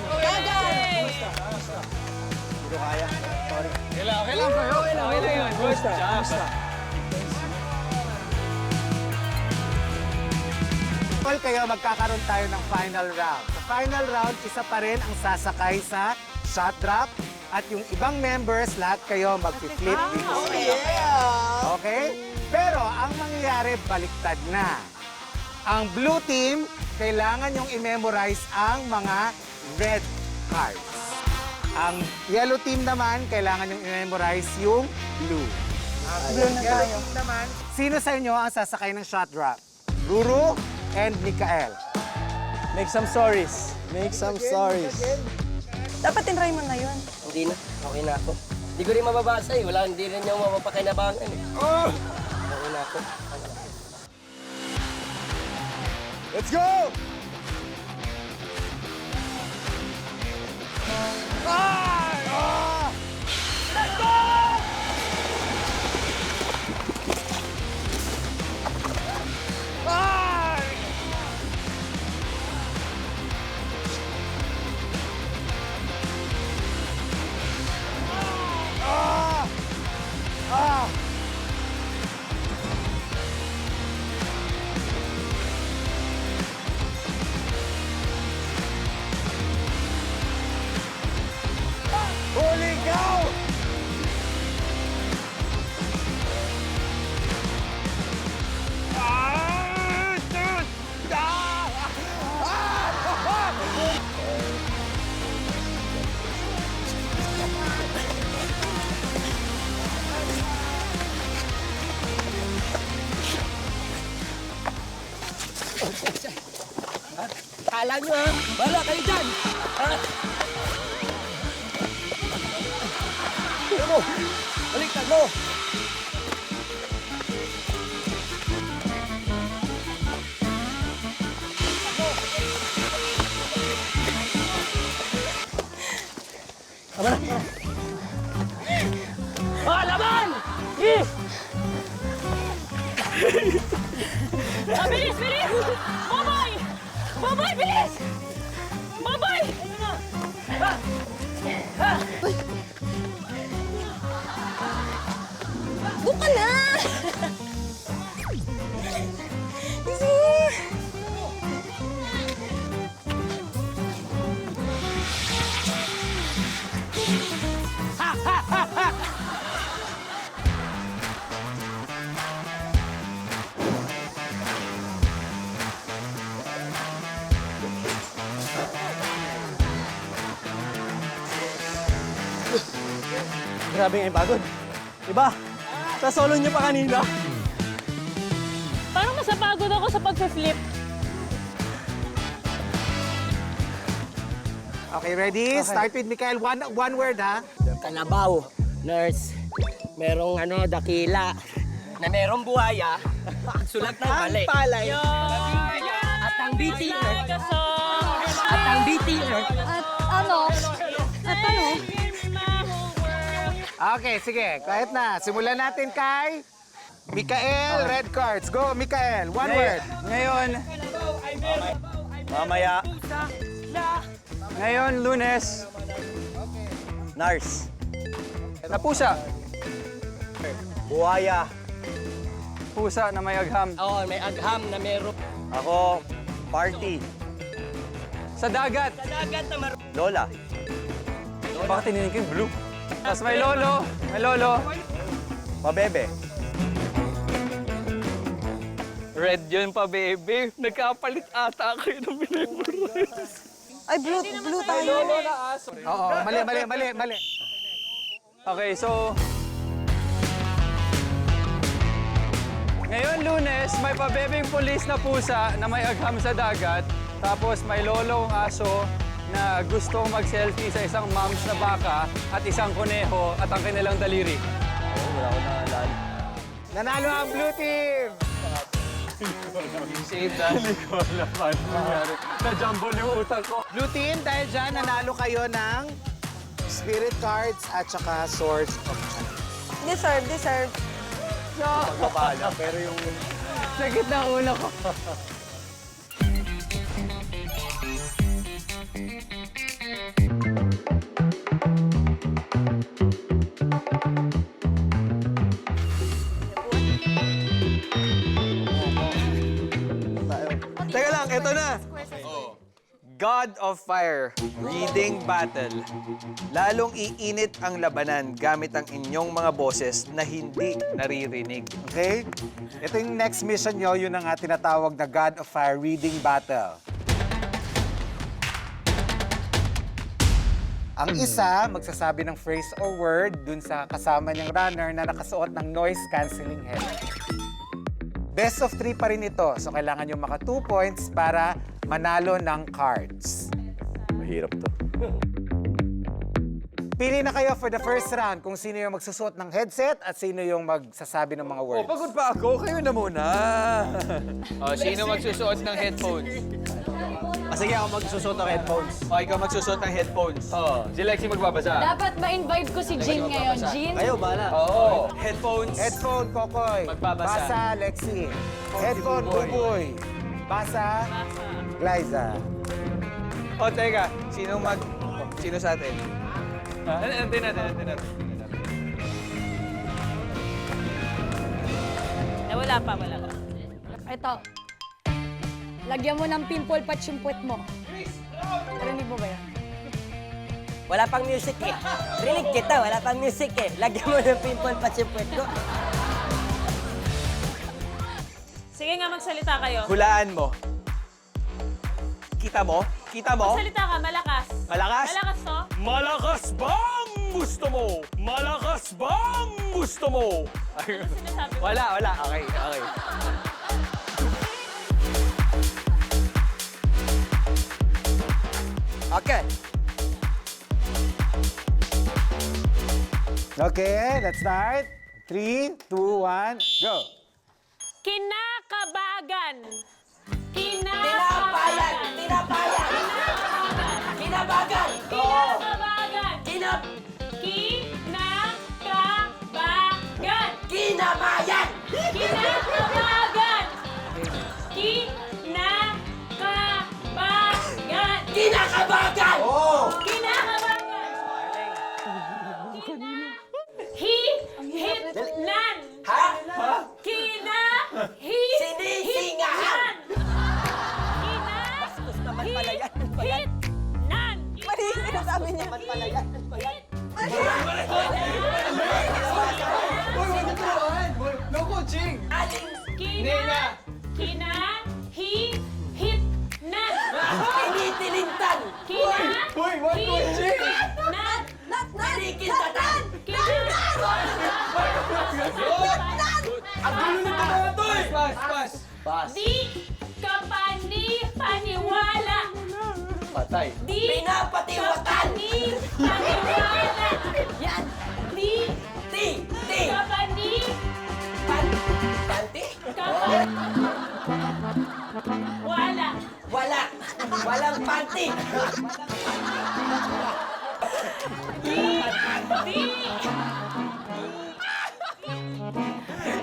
Okay lang kayo. Okay lang yun. Basta. All kayo, magkakaroon tayo ng final round. Sa final round, isa pa rin ang sasakay sa shot drop at yung ibang members, lahat kayo mag-flip dito. Okay? Pero ang mangyayari, baliktad na. Ang blue team, kailangan yung i-memorize ang mga red cards. Ang yellow team naman, kailangan yung i-memorize yung blue. Blue na Yellow tayo. team naman, sino sa inyo ang sasakay ng shot drop? Ruru and Mikael. Make some stories. Make some stories. Dapat tinry mo na yun. Hindi na. Okay na ako. Hindi ko rin mababasa eh. Wala, hindi rin yung mapapakinabangan eh. Okay na ako. Let's go! Huli ka! Kala nyo ha? Bahala kayo dyan! Ha? Ano mo? Baliktad mo! Ah, laban! Eh! Bilis, bilis! Boboy! Baboy, bilis! Baboy! Doon ka na! Easy! Grabe nga yung pagod. Diba? Sa solo niyo pa kanina. Parang masapagod ako sa pag-flip. Okay, ready? Start with Mikael. One word, ha? Kalabaw, nurse. Merong dakila na merong buhaya. Sulat ng mali. Palay. At ang BTR. Kaso, At ang BTR. At ano? At ano? Okay, sige. Kahit na. Simulan natin kay Mikael, red cards. Go, Mikael. One word. Ngayon, Mamaya. ngayon, Lunes, Nars. napusa. Buhaya. Pusa na may agham. Oo, may agham na meron. Ako, party. Sa dagat. Dagat na mar... Lola. Bakit tininig ko yung blue? Tapos may lolo. May lolo. Mabebe. Red yun pa, baby. Nagkapalit ata ako yun ng minimorize. Ay, blue tayo. Oo, mali. Okay, so... Ngayon, Lunes, may pabebeng pulis na pusa na may agham sa dagat. Tapos may lolong aso na gustong mag-selfie sa isang moms na baka at isang kuneho at ang kanilang daliri. Wala ko naalala. Nanalo ang blue team! Save that. Hindi ko alam paano nangyari. Na-jumble yung utak ko. Blue team, dahil dyan, nanalo kayo ng spirit cards at saka swords of chance. Deserve. Magpapala, pero yung... Sakit na ulo ko. Teka lang, eto na. God of Fire, Reading Battle. Lalong iinit ang labanan gamit ang inyong mga boses na hindi naririnig. Okay? Ito yung next mission nyo, yun ang tinatawag na God of Fire Reading Battle. Ang isa, magsasabi ng phrase or word dun sa kasama niyang runner na nakasuot ng noise-canceling headset. Best of 3 pa rin ito, so kailangan nyo maka 2 points para manalo ng cards. Mahirap to. Pili na kayo for the first round kung sino yung magsusuot ng headset at sino yung magsasabi ng mga words. Pagod pa ako, kayo na muna. Sino magsusuot ng headphones? Sige, ako magsusuot ng headphones. Ikaw magsusuot ng headphones. Si Lexie magbabasa. Dapat ma-invite ko si Jean ngayon. Jean? Kayo, bala. Oo. Headphones. Headphone, Kokoy. Magbabasa. Basa, Lexi. Headphone, Buboy. Basa, Glyza. Teka. Sino sa atin? Antin natin. wala pa. Ito. Lagyan mo ng pimple patch yung puwet mo. Narinig mo ba yan? Wala pang music eh. Rinig kita, wala pang music eh. Lagyan mo ng pimple pa si puwet ko. Sige nga, magsalita kayo. Hulaan mo. Kita mo? Magsalita ka, malakas. Malakas? Malakas to. Malakas bang gusto mo? Malakas bang gusto mo? Ano sinasabi mo? Wala. Okay. Okay. Okay, let's start. 3, 2, 1, go. Kinakabagan. Tinabagan! Kinabagan! Kinakabagan. Kinab... Kinakabagan. Kinabayan! Kinakabagan. Kinakabagan. Kapani, paniwala. Patay. Di, kapani, paniwala. Yan! Di, kapani, Panty? kapani. Wala. Wala! Walang panty! Di,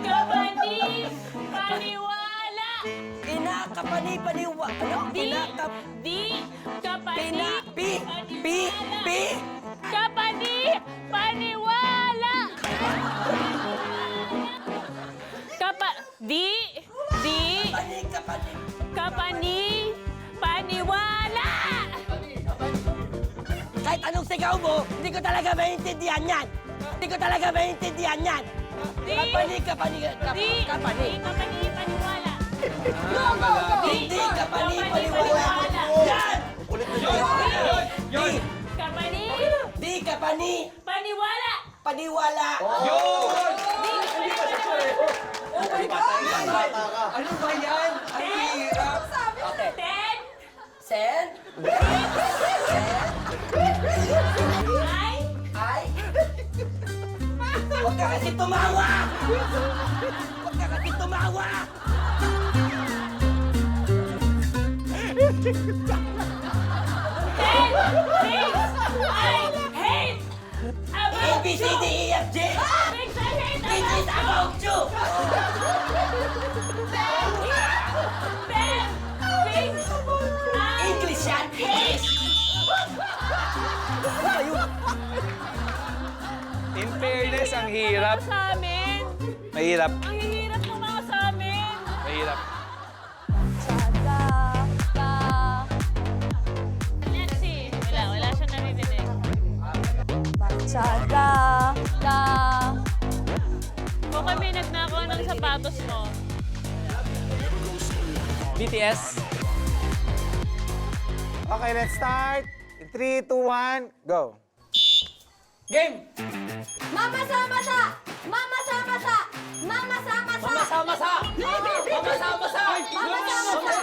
kapani, paniwala. Kinakapani-paniwa... Ano? Di, kapani, paniwala. Kapani, paniwala. Kapani, paniwala. Kahit anong sigaw mo, hindi ko talaga maintindihan yan! Hindi ko talaga maintindihan yan! Kapani, Di, kapani, paniwala. Hindi kapani, paniwala! Yan! Kapani, Di kapani, paniwala. paniwala! Ano ba yan? Ang hirap. Okay. Ten, Sen? Ay? Huwag ka kasi tumawa! Huwag ka kasi tumawa! ten, things I hate A, about B, C, D, E, F, G! things I hate It is about you! ten, things I English yan! English! In fairness, ang hirap. sa amin. Mahirap. Ang hihirap ng mga sa amin. Mahirap. Nancy, wala siya naririnig. Tsaga, da. Kung kami nagnakaw ng sapatos mo, BTS. Okay, let's start. In 3, 2, 1, go. Game! Mama sama-sa! Mama sama-sa! Mama sama-sa! Mama sama-sa! Mama sama-sa! Mama sama-sa!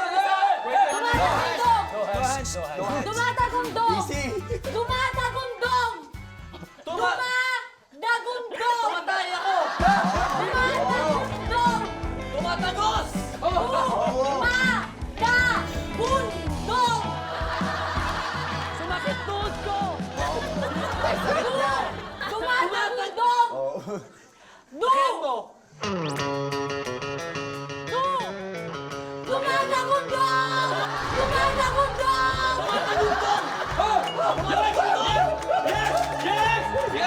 Tumatagundong! Tumatagundong! Tumatagundong! Tumatay ako! Tumatagundong! Tumatagos! Tumatagundong! Sumakit tuhod ko! Tumatagundong! Mo! Tumatagundong! Tumatagundong!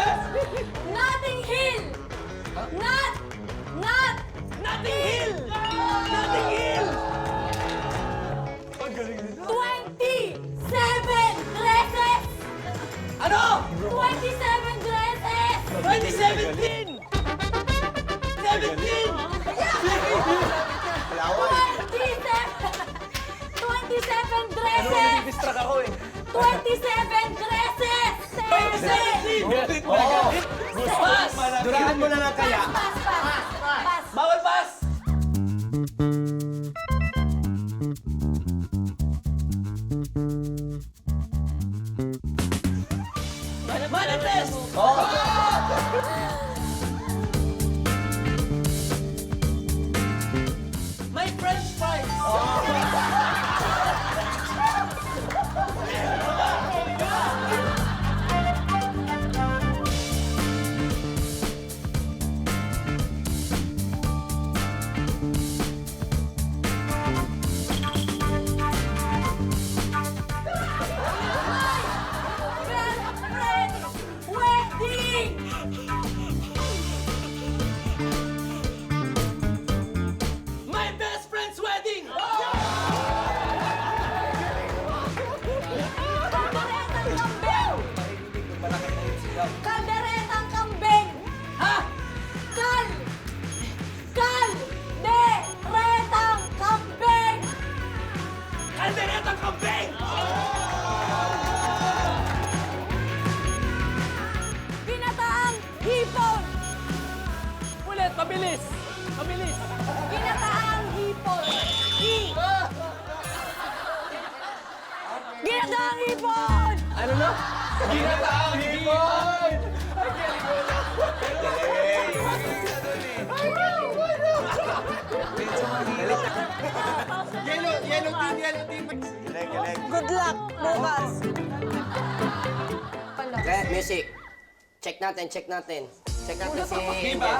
Nothing Hill! Nothing Hill! Nothing Hill! 27 dresses! Ano? 27 dresses! 2017! 17! 27 dresses! Distract ako eh. 27 dresses! 7! Pass! Durahan mo na lang kaya. Pass! Bawal pass! Manifest! My French fries! Ginataang ibon! Ano na? Ginataang hipon! Good luck bukas. Okay, music. Check natin. Check natin si Angel.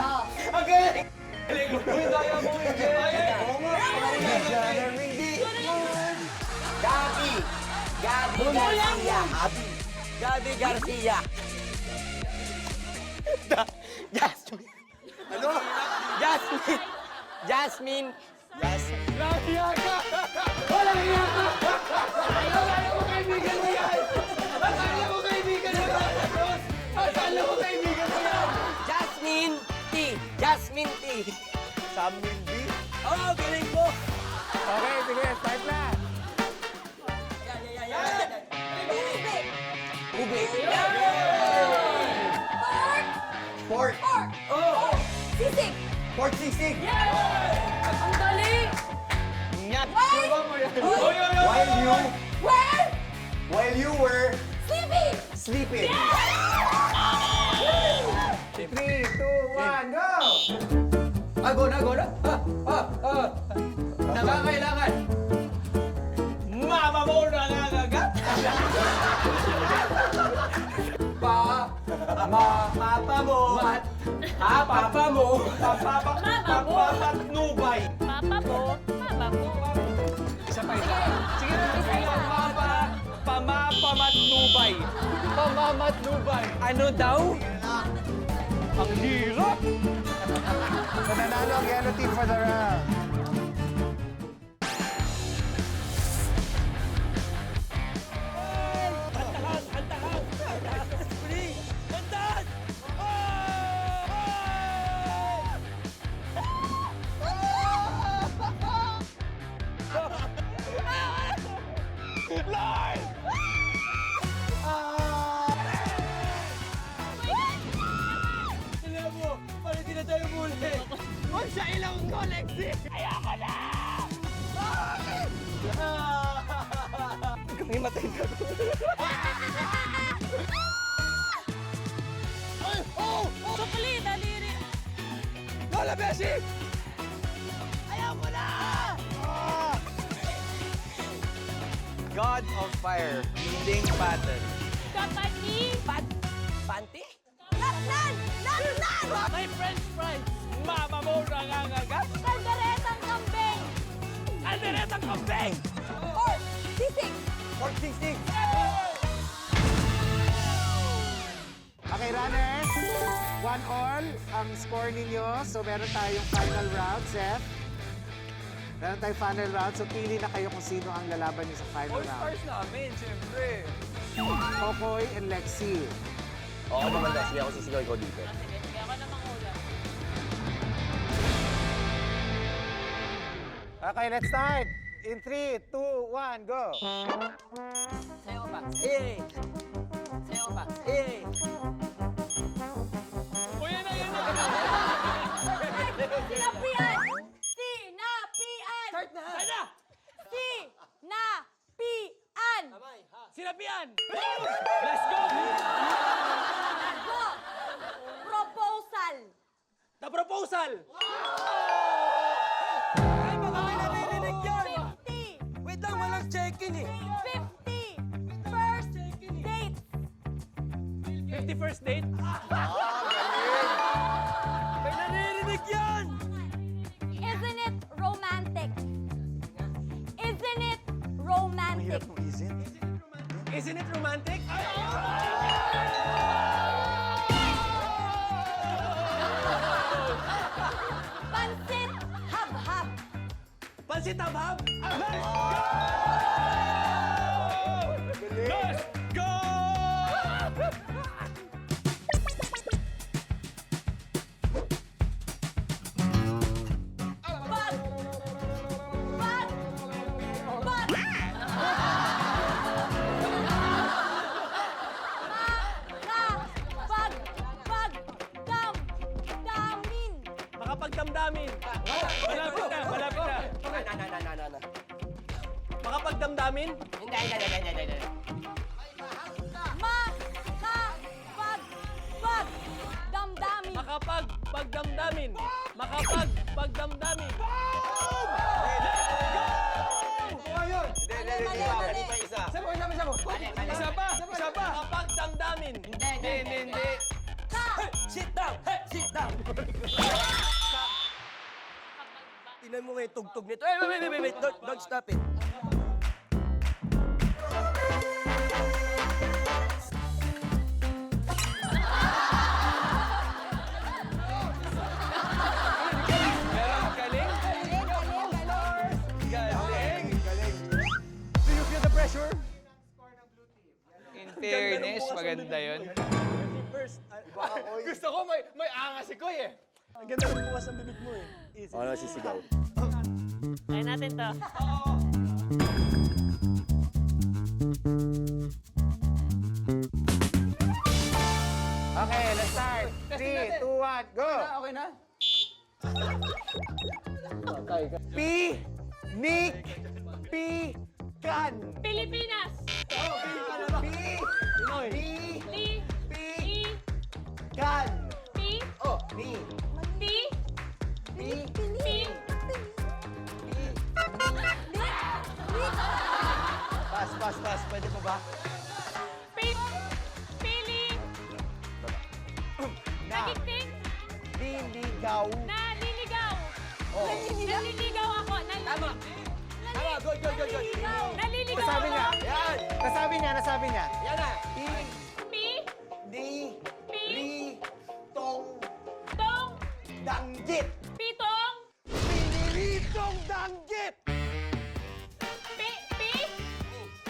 Gabi Garcia. Gabi Garcia. Jasmine. Ano? Jasmine. Jasmine T. Samin B. Oh, galing mo. Okay, sige, start na. Ube. Pork! Sisig. Pork sisig! Ang galing! While you were Sleeping. sleeping. 3, 2, 1, go! Agona. Nakakailangan. Mama mo nangangagat! Papa mo. Papa mo. Papapatnubay! Papa mo. Isa pa isa. Sige na. Pamapamatnubay. Pamamatnubay. Ano daw? Ang hirap! So nanalo ang yellow team for the round. Sukli, daliri. Lola Beshi! God of Fire. Leading battle. Kapati. Panty? Nan. My french fries! Mama mo nangangagat! Kalderetang kambing. Alderetang kambing! Pork. Sisig. Pork sisig! Okay, runners. 1-all ang score ninyo. So meron tayong final round, Seth. Meron tayong final round. So pili na kayo kung sino ang lalaban niyo sa final All round. stars namin, siyempre. Kokoy and Lexi. Oo naman, Leslie. Ako sisigaw ikaw dito. Sige, ako namang ulam. Okay, let's start. In 3, 2, 1, go! Sayo pa. Hey! Sayo pa. Hey! Sinapian! Sinapian! Start na! Sinapian! Sinapian! Let's go! Go! Proposal! The proposal! Ay, baka may naririnig yan! 50! Wait lang, walang check-in eh. 50! First date! 51st date? May naririnig yan! Isn't it romantic? Isn't it romantic? Isn't it romantic? Pansit hab-hab! Pansit habhab? Let's go! Bag! Bag! Bag! Makapagdamdamin! Makapagdamdamin. Malapit na. Na. Makapagdamdamin? Hindi. Damdami. Makapagdamdamin. Makapagdamdamin. Isa pa. Makapagdamdamin. Hindi. Sit down! Hey, sit down! Tinan mo nga yung tugtog nito. Hey, wait. Don't stop it. Galing. Do you feel the pressure? In fairness, maganda yun. Gusto ko may angas si Koy eh. Ang ganda ng bukas ng bibig mo eh. Easy. Ano sisigaw? Try natin to. Okay, let's start. 3, 2, 1, go! Okay na? Nick, Kan. Pilipinas! Kan. Pi! Oh, Pi. Pass. Pwede pa ba? Pili! Nagigting! Liligaw. Naliligaw! Oh. Naliligaw ako! Tama, good. Naliligaw Nasabi niya. ako! Yan. Nasabi niya. Yan na. Pi! Tong. Tong! Danggit. Pitong! Piniritong danggit.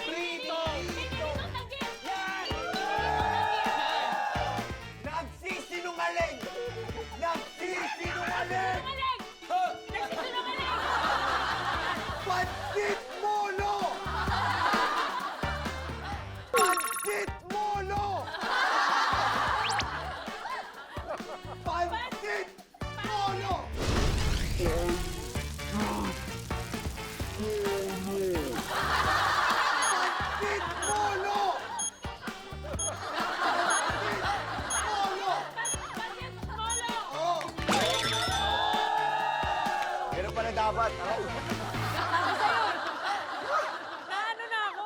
Pritong! Piniritong tanggit! Nagsisinungaling. Sinungaling! Nagsisinungaling! Pansit Molo. Pansit Molo. Pansit Molo. Pansit Molo. Bakit molo? Oh. Ganun pala dapat. Naano na ako?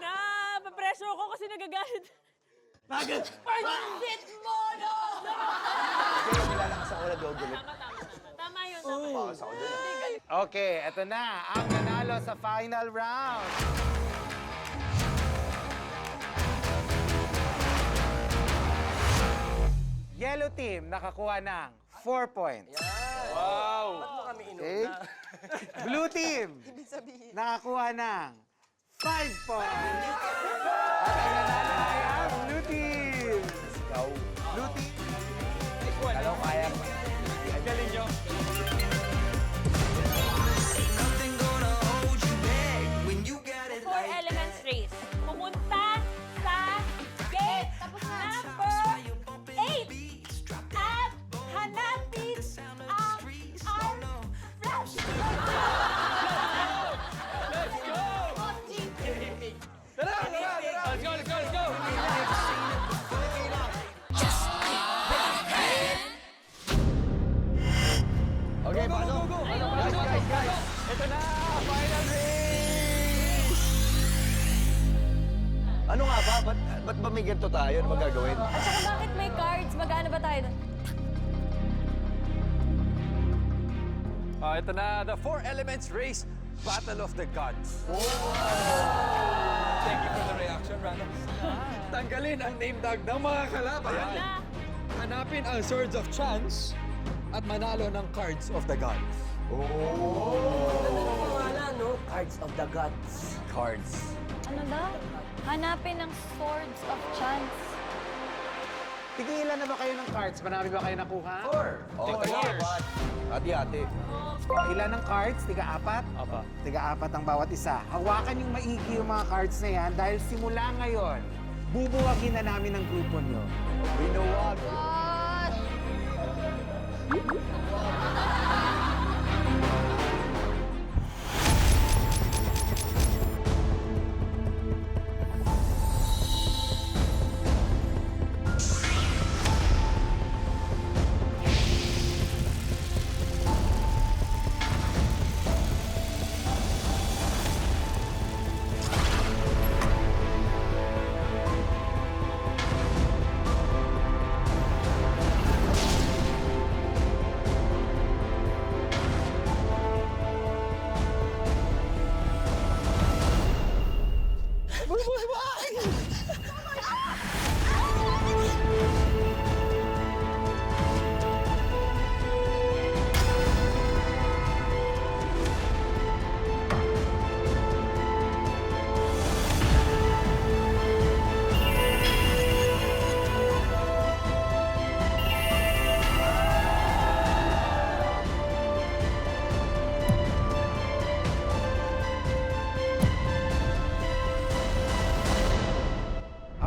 Napapreso ako kasi nagagalit. Pansit molo! Kaya nilalakas ako na dogulit. Tama yun. Pakas ako dun. Okay, eto na ang nanalo sa final round. Yellow team nakakuha ng 4 points. Okay. Blue team nakakuha ng 5 points. At ang nanalo ay ang blue team. Blue team. Alam ko kaya mo. Galing nyo. Four elements race. Pumunta sa gate number 8 at hanapin ang our flash. Let's go. Okay, pasok. Guys. Ito na, final race! Ano nga ba? Ba't ba may ganito tayo? Ano magagawin? At saka bakit may cards? Mag-ano ba tayo? Ito na, the Four Elements Race, Battle of the Gods. Thank you for the reaction, Rana. Tanggalin ang name tag ng mga kalaban. Hanapin ang Swords of Chance at manalo ng Cards of the Gods. Wala, no? Cards of the Gods. Cards. Ano daw? Hanapin ang Swords of Chance. Tigilan na ba kayo ng cards? Marami ba kayo nakuha? 4. Oh, apat. Hati-hati. Ilan ng cards? Tiga-apat? Apa. Tiga-apat ang bawat isa. Hawakan yung maigi yung mga cards na yan dahil simula ngayon, bubuwagin na namin ang grupo nyo. Binuwag.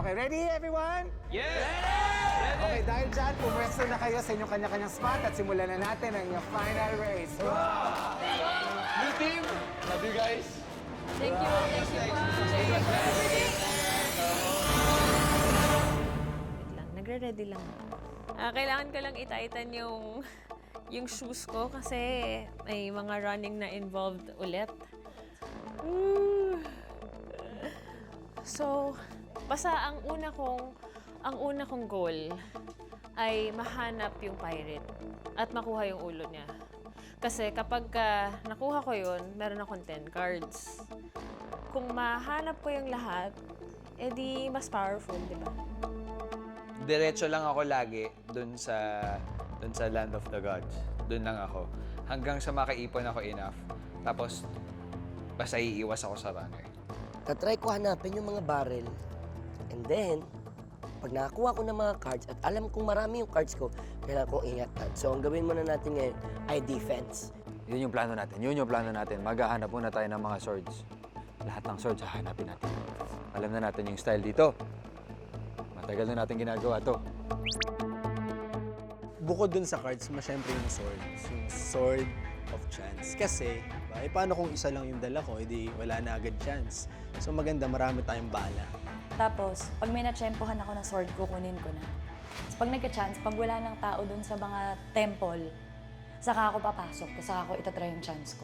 Okay, ready everyone? Yes! Okay, dahil dyan, pumwesto na kayo sa inyong kanya-kanyang spot at simulan na natin ang inyong final race. New team! Love you guys! Thank you. Wait lang, nagre-ready lang. Kailangan ko lang itaitan yung shoes ko kasi may mga running na involved ulit. So, basta ang una kong goal ay mahanap yung pirate at makuha yung ulo niya. Kasi kapag nakuha ko yun, meron akong 10 cards. Kung mahanap ko yung lahat, edi mas powerful, di ba? Diretso lang ako lagi dun sa Land of the Gods. Dun lang ako. Hanggang sa makaipon ako enough. Tapos, basta iiwas ako sa runner. Tatry ko hanapin yung mga barrel. And then, pag nakakuha ko ng mga cards at alam kong marami yung cards ko, kailangan kong ingatan. So, ang gawin muna natin ngayon ay defense. Yun yung plano natin. Maghahanap muna tayo ng mga swords. Lahat ng swords, hahanapin natin. Alam na natin yung style dito. Matagal na natin ginagawa to. Bukod dun sa cards, syempre yung sword. Yung sword of chance. Kasi, paano kung isa lang yung dala ko, edi wala na agad chance. So maganda, marami tayong bala. Tapos, pag may natsyempohan ako ng sword, kukunin ko na. Tapos pag nagka-chance, pag wala ng tao dun sa mga temple, saka ako papasok, tapos saka ako itatry yung chance ko.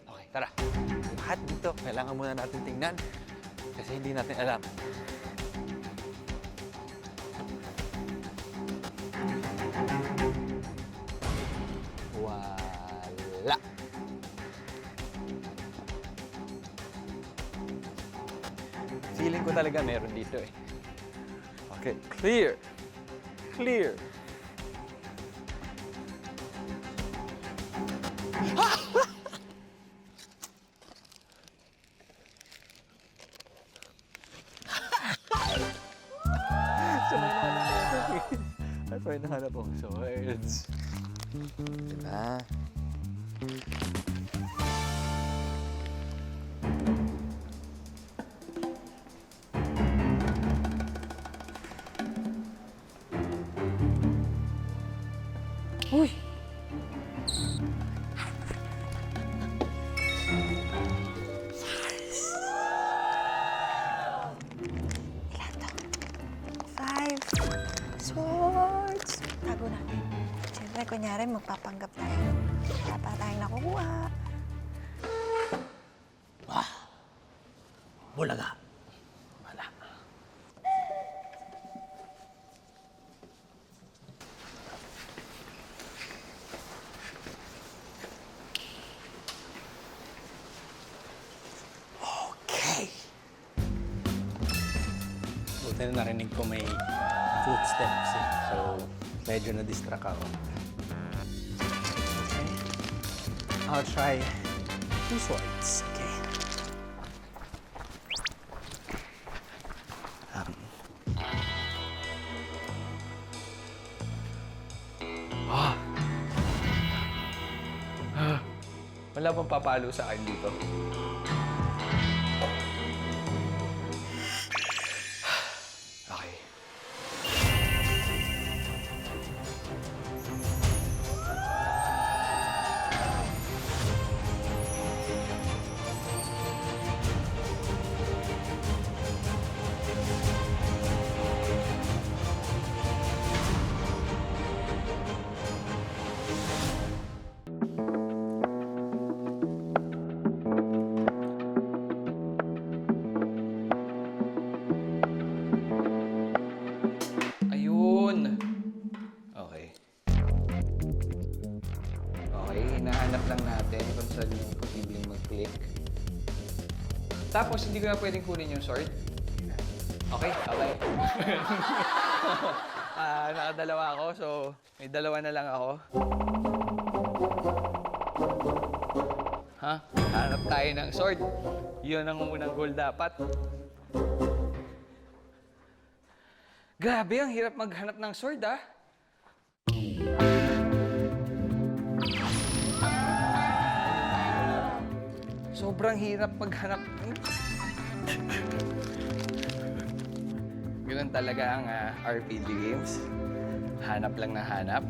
Okay, tara. Lahat dito, kailangan muna natin tingnan. Kasi hindi natin alam. Wala. Feeling ko talaga meron dito eh. Okay, clear. Clear. That's why nahanap ang swords. Diba? Uy! Five swords. Tago natin. Siyempre, kunyari, magpapanggap tayo. Wala pa tayong nakukuha. Bulaga. Buti na narinig ko may footsteps eh. So, medyo na-distract ako. Okay. I'll try 2 swords. Okay. Wala pang papalo sa akin dito. Okay. Tapos, hindi ko na pwedeng kunin yung sword. Okay, bye-bye. Nakadalawa ako, so may dalawa na lang ako. Ha? Hanap tayo ng sword. Yun ang unang goal dapat. Grabe, ang hirap maghanap ng sword, ah. Sobrang hirap maghanap. Ganun talaga ang RPG games. Hanap lang na hanap.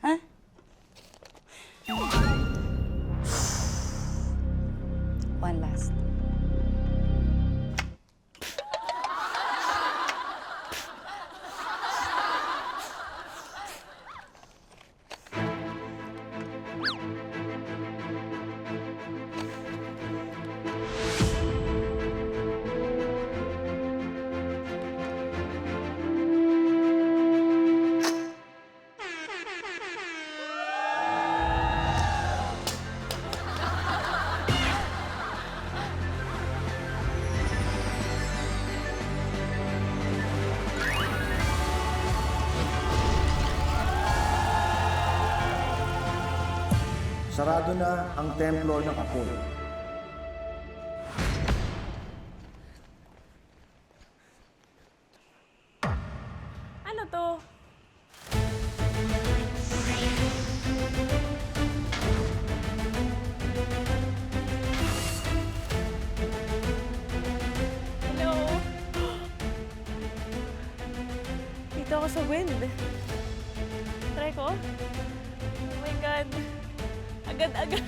Huh? One last. Sarado na ang templo ng Apollo. Ano to? Hello? Dito ako sa wind. Try ko? Oh my God. Agad-agad.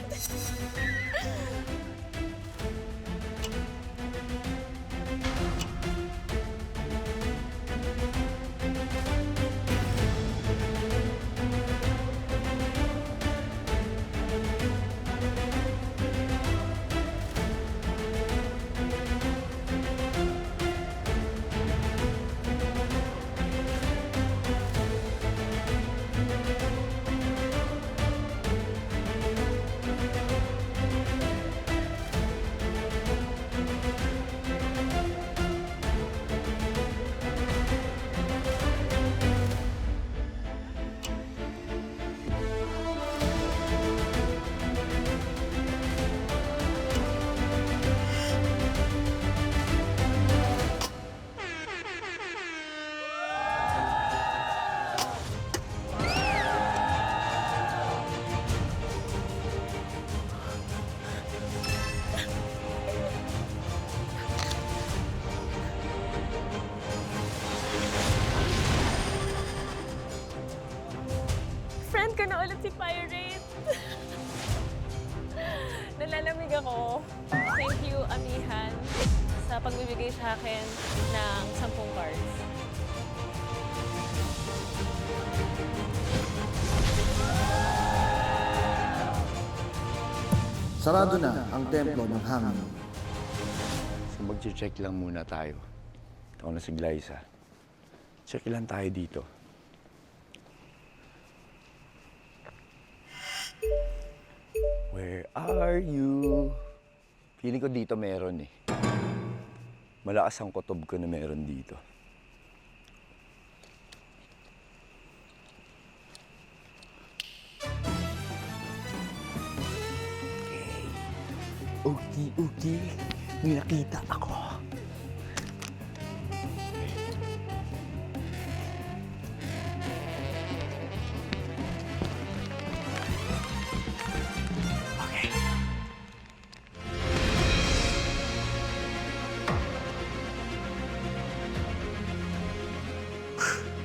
Friend ko na ulit si Pirate. Nalalamig ako. Thank you, Amihan, sa pagbibigay sa akin ng 10 cards. Sarado na ang templo ng hangin. So mag-check lang muna tayo. Ito na si Glyza. Check lang tayo dito. Where are you? Feeling ko dito meron eh. Malakas ang kutob ko na meron dito. Okay. Okay. May nakita ako.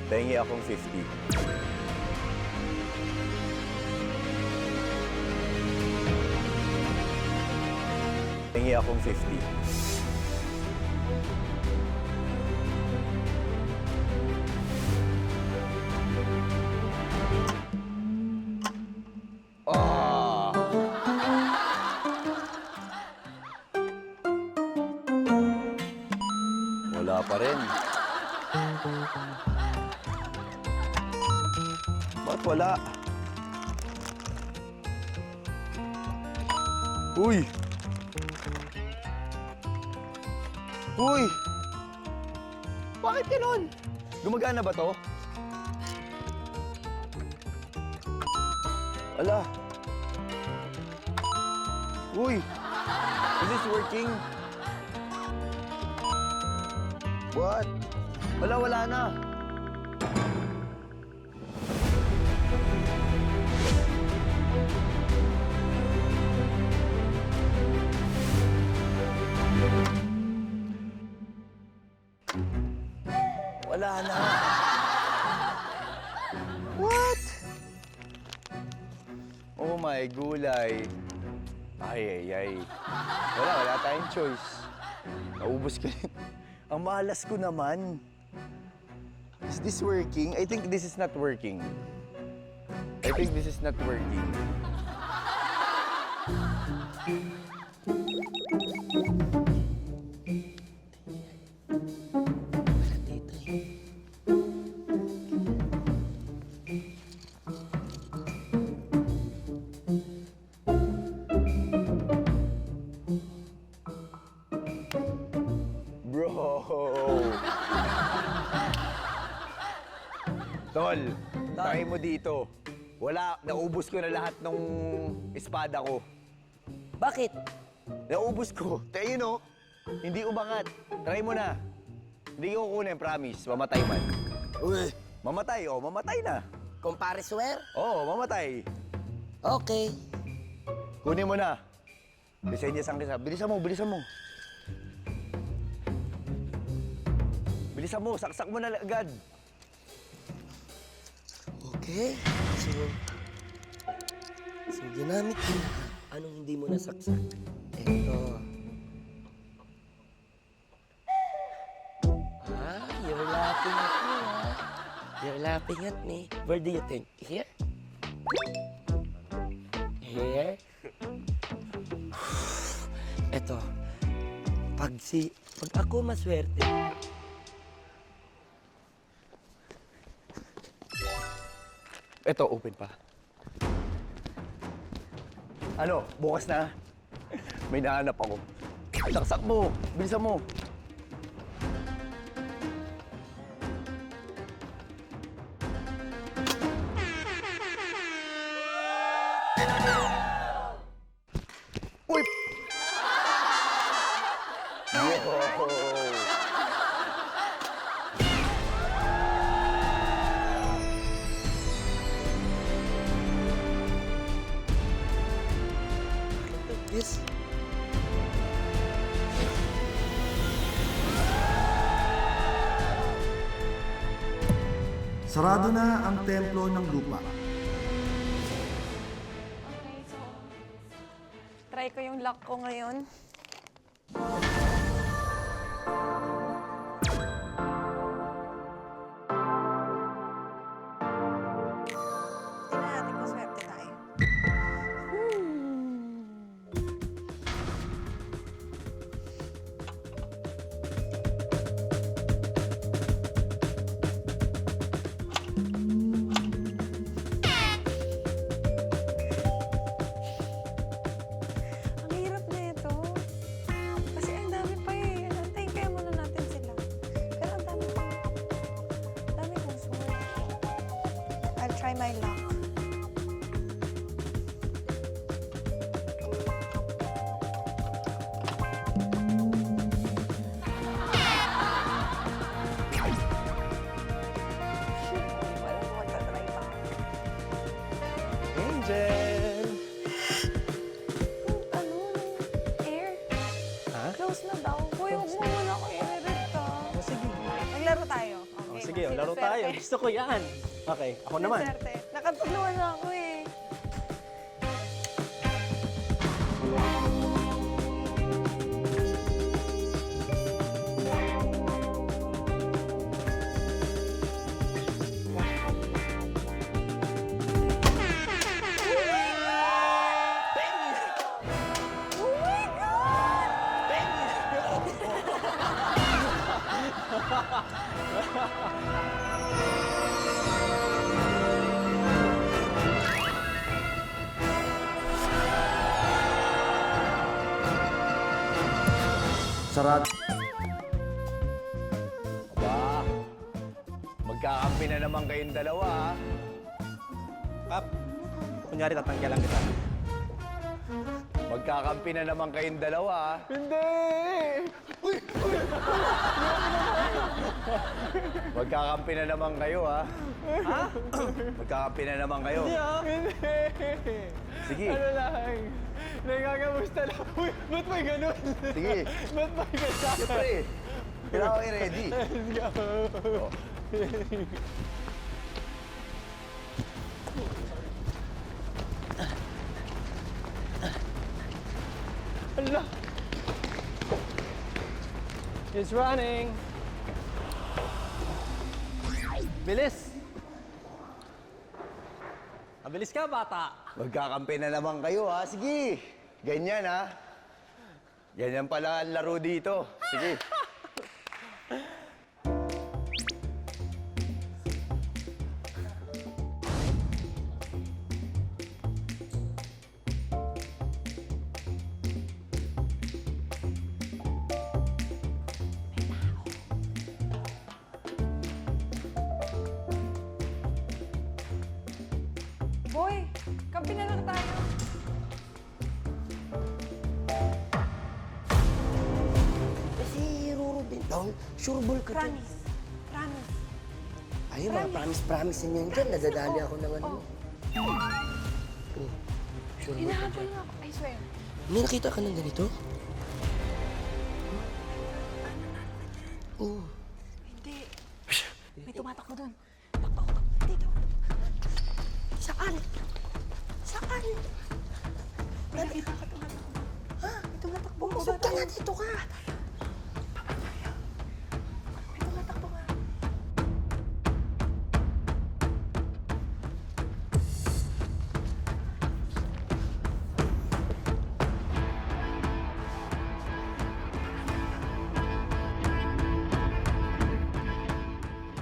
Pahingi akong 50. Pahingi akong 50. Wala pa rin. Ba't wala? Uy! Uy! Bakit ganun? Gumagana ba to? Wala. Uy! Is this working? What? Wala na. Wala na. What? Oh my gulay. Ay. Wala tayong choice. Naubos ko rin. Ang malas ko naman. Is this working? I think this is not working. Tol, try mo dito. Wala, naubos ko na lahat ng espada ko. Bakit? Naubos ko. Tayo no, hindi umangat. Try mo na. Hindi ko kukunin, promise. Mamatay man. Uy, Mamatay, mamatay na. kumpare swear? Mamatay. Okay. Kunin mo na. Lisenyas ang kisa. Bilisan mo. Bilisan mo, saksak mo na agad. Okay. So ginamit ko na. Anong hindi mo nasaksak? Ito. You're laughing at me, You're laughing at me. Where do you think? Here? Here? Ito. Pag ako maswerte, Eto, open pa. Ano, bukas na? May nahanap ako. Saksak mo, bilisan mo. Uy! this. Sarado na ang templo ng lupa. Okay, so try ko yung luck ko ngayon. Tingnan natin kung swerte tayo. Ang hirap na ito. Sige, laro tayo. Gusto ko yan. Okay, ako naman. Swerte. Nakatulungan na ako eh. Sarado. Aba, magkakampi na naman kayong dalawa, ha? Kap, kunyari tatanggalan kita. Magkakampi na naman kayong dalawa, ha? Hindi! Magkakampi na naman kayo, ha? Ha? Magkakampi na naman kayo. Hindi! Sige. Ano lang? Nagkakamusta lang. Uy, ba't may ganun? Sige. Ba't may ganun? Siyempre, kailangan kayo ready. Let's go. Ala! It's running. Bilis. Mabilis ka, bata. Magkakampi na naman kayo, ha? Sige. Ganyan, ha? Ganyan pala ang laro dito. Sige. Boy, kampi na lang tayo. Si Ruru Bintang, sure ball ka dyan. Promise. Promise. Ayun, mga promise niyan dyan. Nadadali ako ng ano. Oh, sure ball ka Hinahabol dyan. mo ako, I swear. May nakita ka ng ganito? Oo. Hindi. May tumatakbo doon. Takbo ako. Dito. Saan? Saan? May nakita ka tumatakbo. Ha? May tumatakbo. Usap ka nga, dito ka. May tumatakbo nga.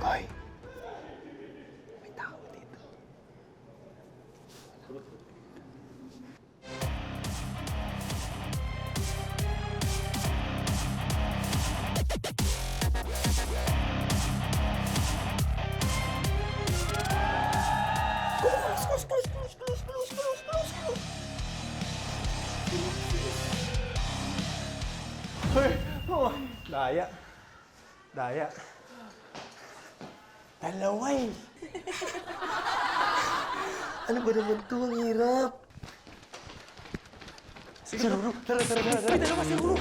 Ay. May tao dito. Hoy! Oh, daya. Daya. Dalaway. Ano ba naman ito? Ang hirap. Sige, Ruru. Tara, tara, tara. Ay, dalawa si Ruru.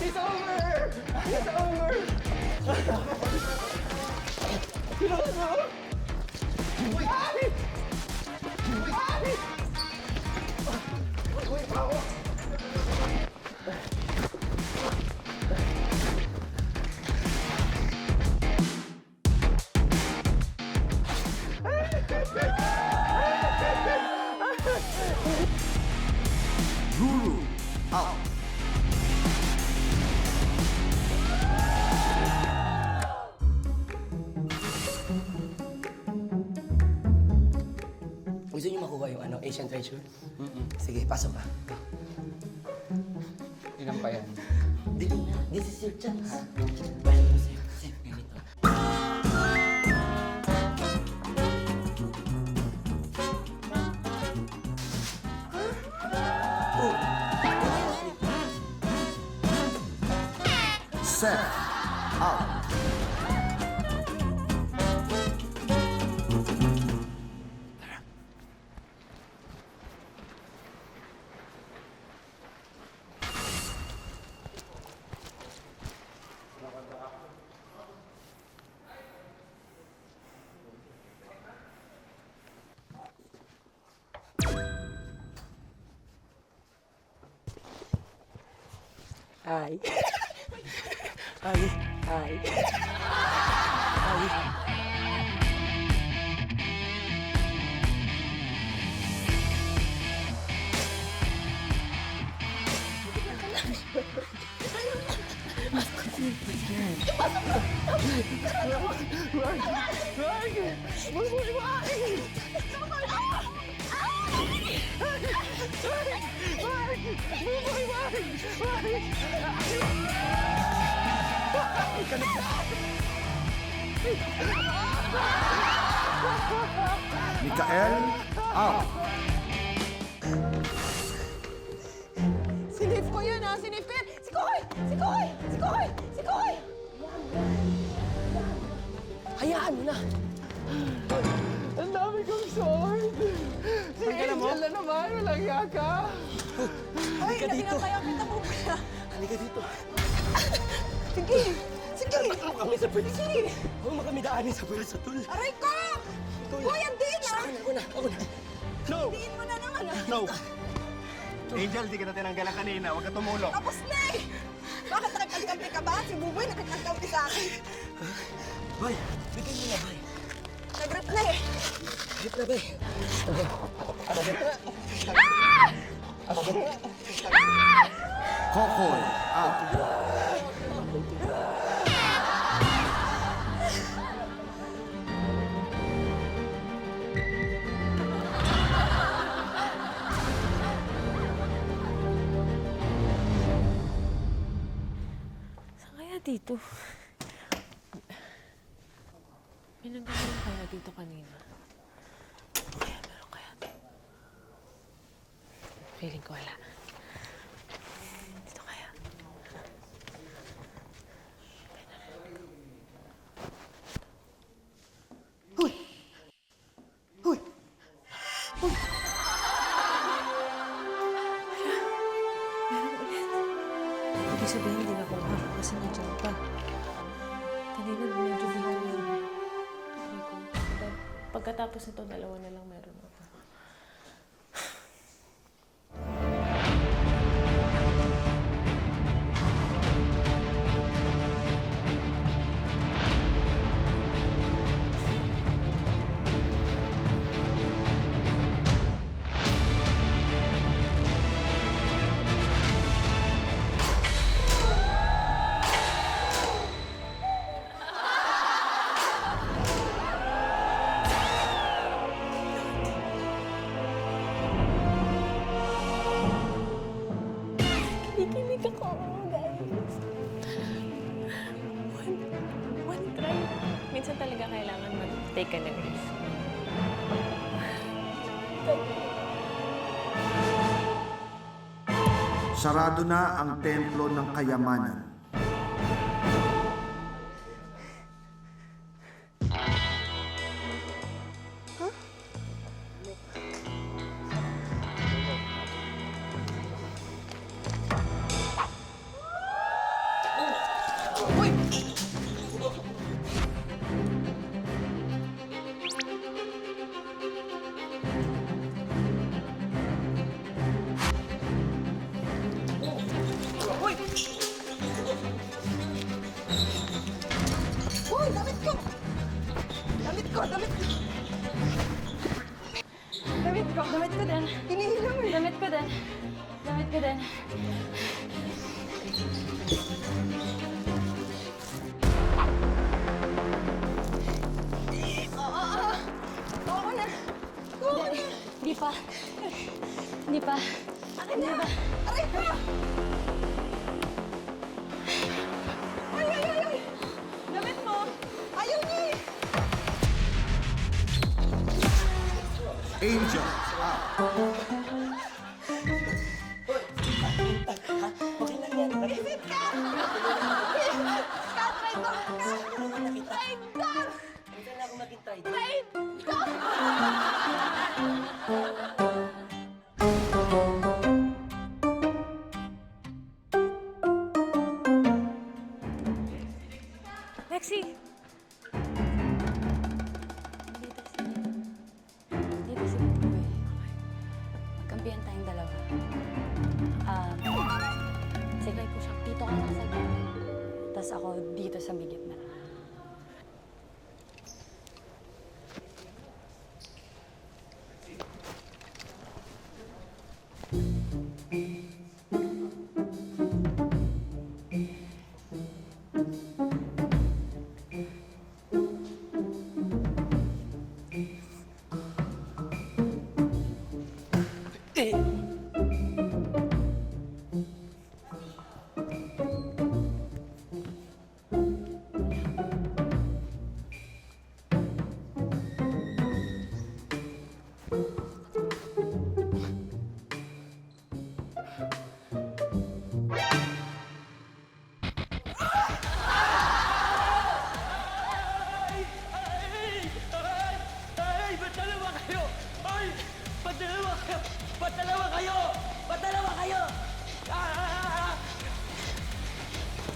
It's over! It's over! Ruru out. Gusto niyo makuha yung Asian treasure? Sige, pasok ka. Ilan pa yan? Dito na. This is your chance. Bayan mo sa'yo. Kasi ganito. Set out. Ay. Ay. Ay. Ay. Mikael, out. Sinave ko yun, ha? Sinave ko yun! Si Koy! Si Koy! Si Koy! Si Koy! Hayaan mo na. Ang dami kong sword! Si Tanggalan mo? Angel na naman, walang yaka! Ay, napinapaya kita po. Halika dito. Sige! Sige! Ano kami sa pwede? Sige! Huwag mo kami daanin sa pwede sa tul. Aray ko! Koy, andiin, ha? Ako na. No! Andiin mo na naman, ha? No! Angel, di ka na tinanggalan kanina. Huwag ka tumulong. Tapos na eh! Bakit nakipagkampi ka ba? Si Buboy nakipagkampi sa akin. Bay, bigay mo na, Bay. Nag-rip na eh. Hit na, Bay. Kokoy, out. Saan kaya dito? May nanggaling kaya dito kanina? Kaya meron kaya dito? Feeling ko wala. Dito kaya? Meron ulit. Ibig sabihin hindi na kuha kasi nandiyan pa. Kanina medyo bihar yun. Tuloy ko. Pagkatapos nito, dalawa na lang meron ako. Kinikilig ako, guys. One try. Minsan talaga kailangan mag-take ka ng risk. Sarado na ang templo ng kayamanan. Uy, damit ko! Damit ko! Damit ko! Damit ko! Damit ko din. Hinihilang eh. Damit ko din. Damit ko din. Kuha ko na! Kuha ko na! Di pa. Di pa. Akin na! Aray ko! Ay, ay, ay, ay! Damit mo! Ayaw niya eh! Angel, out. Okay lang yan. Visit ka! Ka, traitor ka! Traitor! Hindi na ako maghintay. Traitor! Lexi! Dito si Buboy. Magkampihan tayong dalawa. Sige ko siya. Tito ako dito sa may gitna.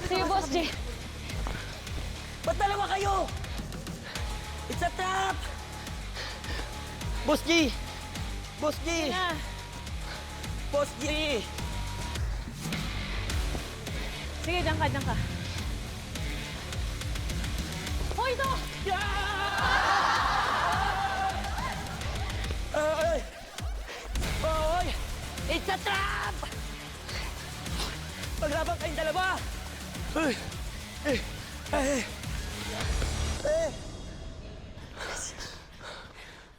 Sige, Boss G. Ba't dalawa kayo? It's a trap! Boss G! Boss G! Na. Boss G! Sige, diyan ka. Hoy, ito! Ay! Oy! It's a trap! Maglabang kayong dalawa! Ay! Ay! Ay! Ay!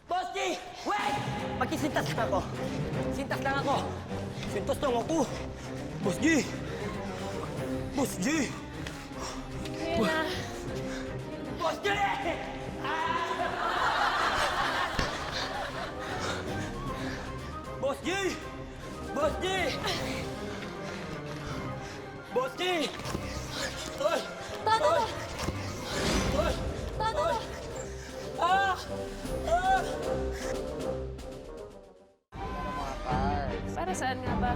Boss G! Wait! Magkisintas lang ako. Sintas lang ako. Sintas lang ako. Boss G! Boss G! Ayan na. Boss G! Boss G! Boss G! Boss G! Oy! Tago! Oy! Oy! Tago! Ah! Ah! Para saan nga ba?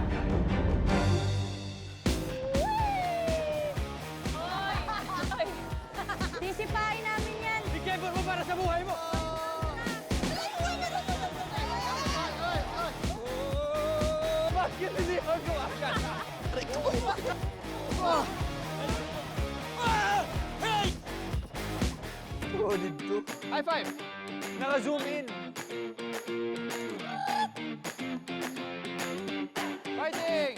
Sisipain namin yan. I-cover mo para sa buhay mo! Bakit hindi ako agad? Solid to. High five! Naka-zoom in. Fighting!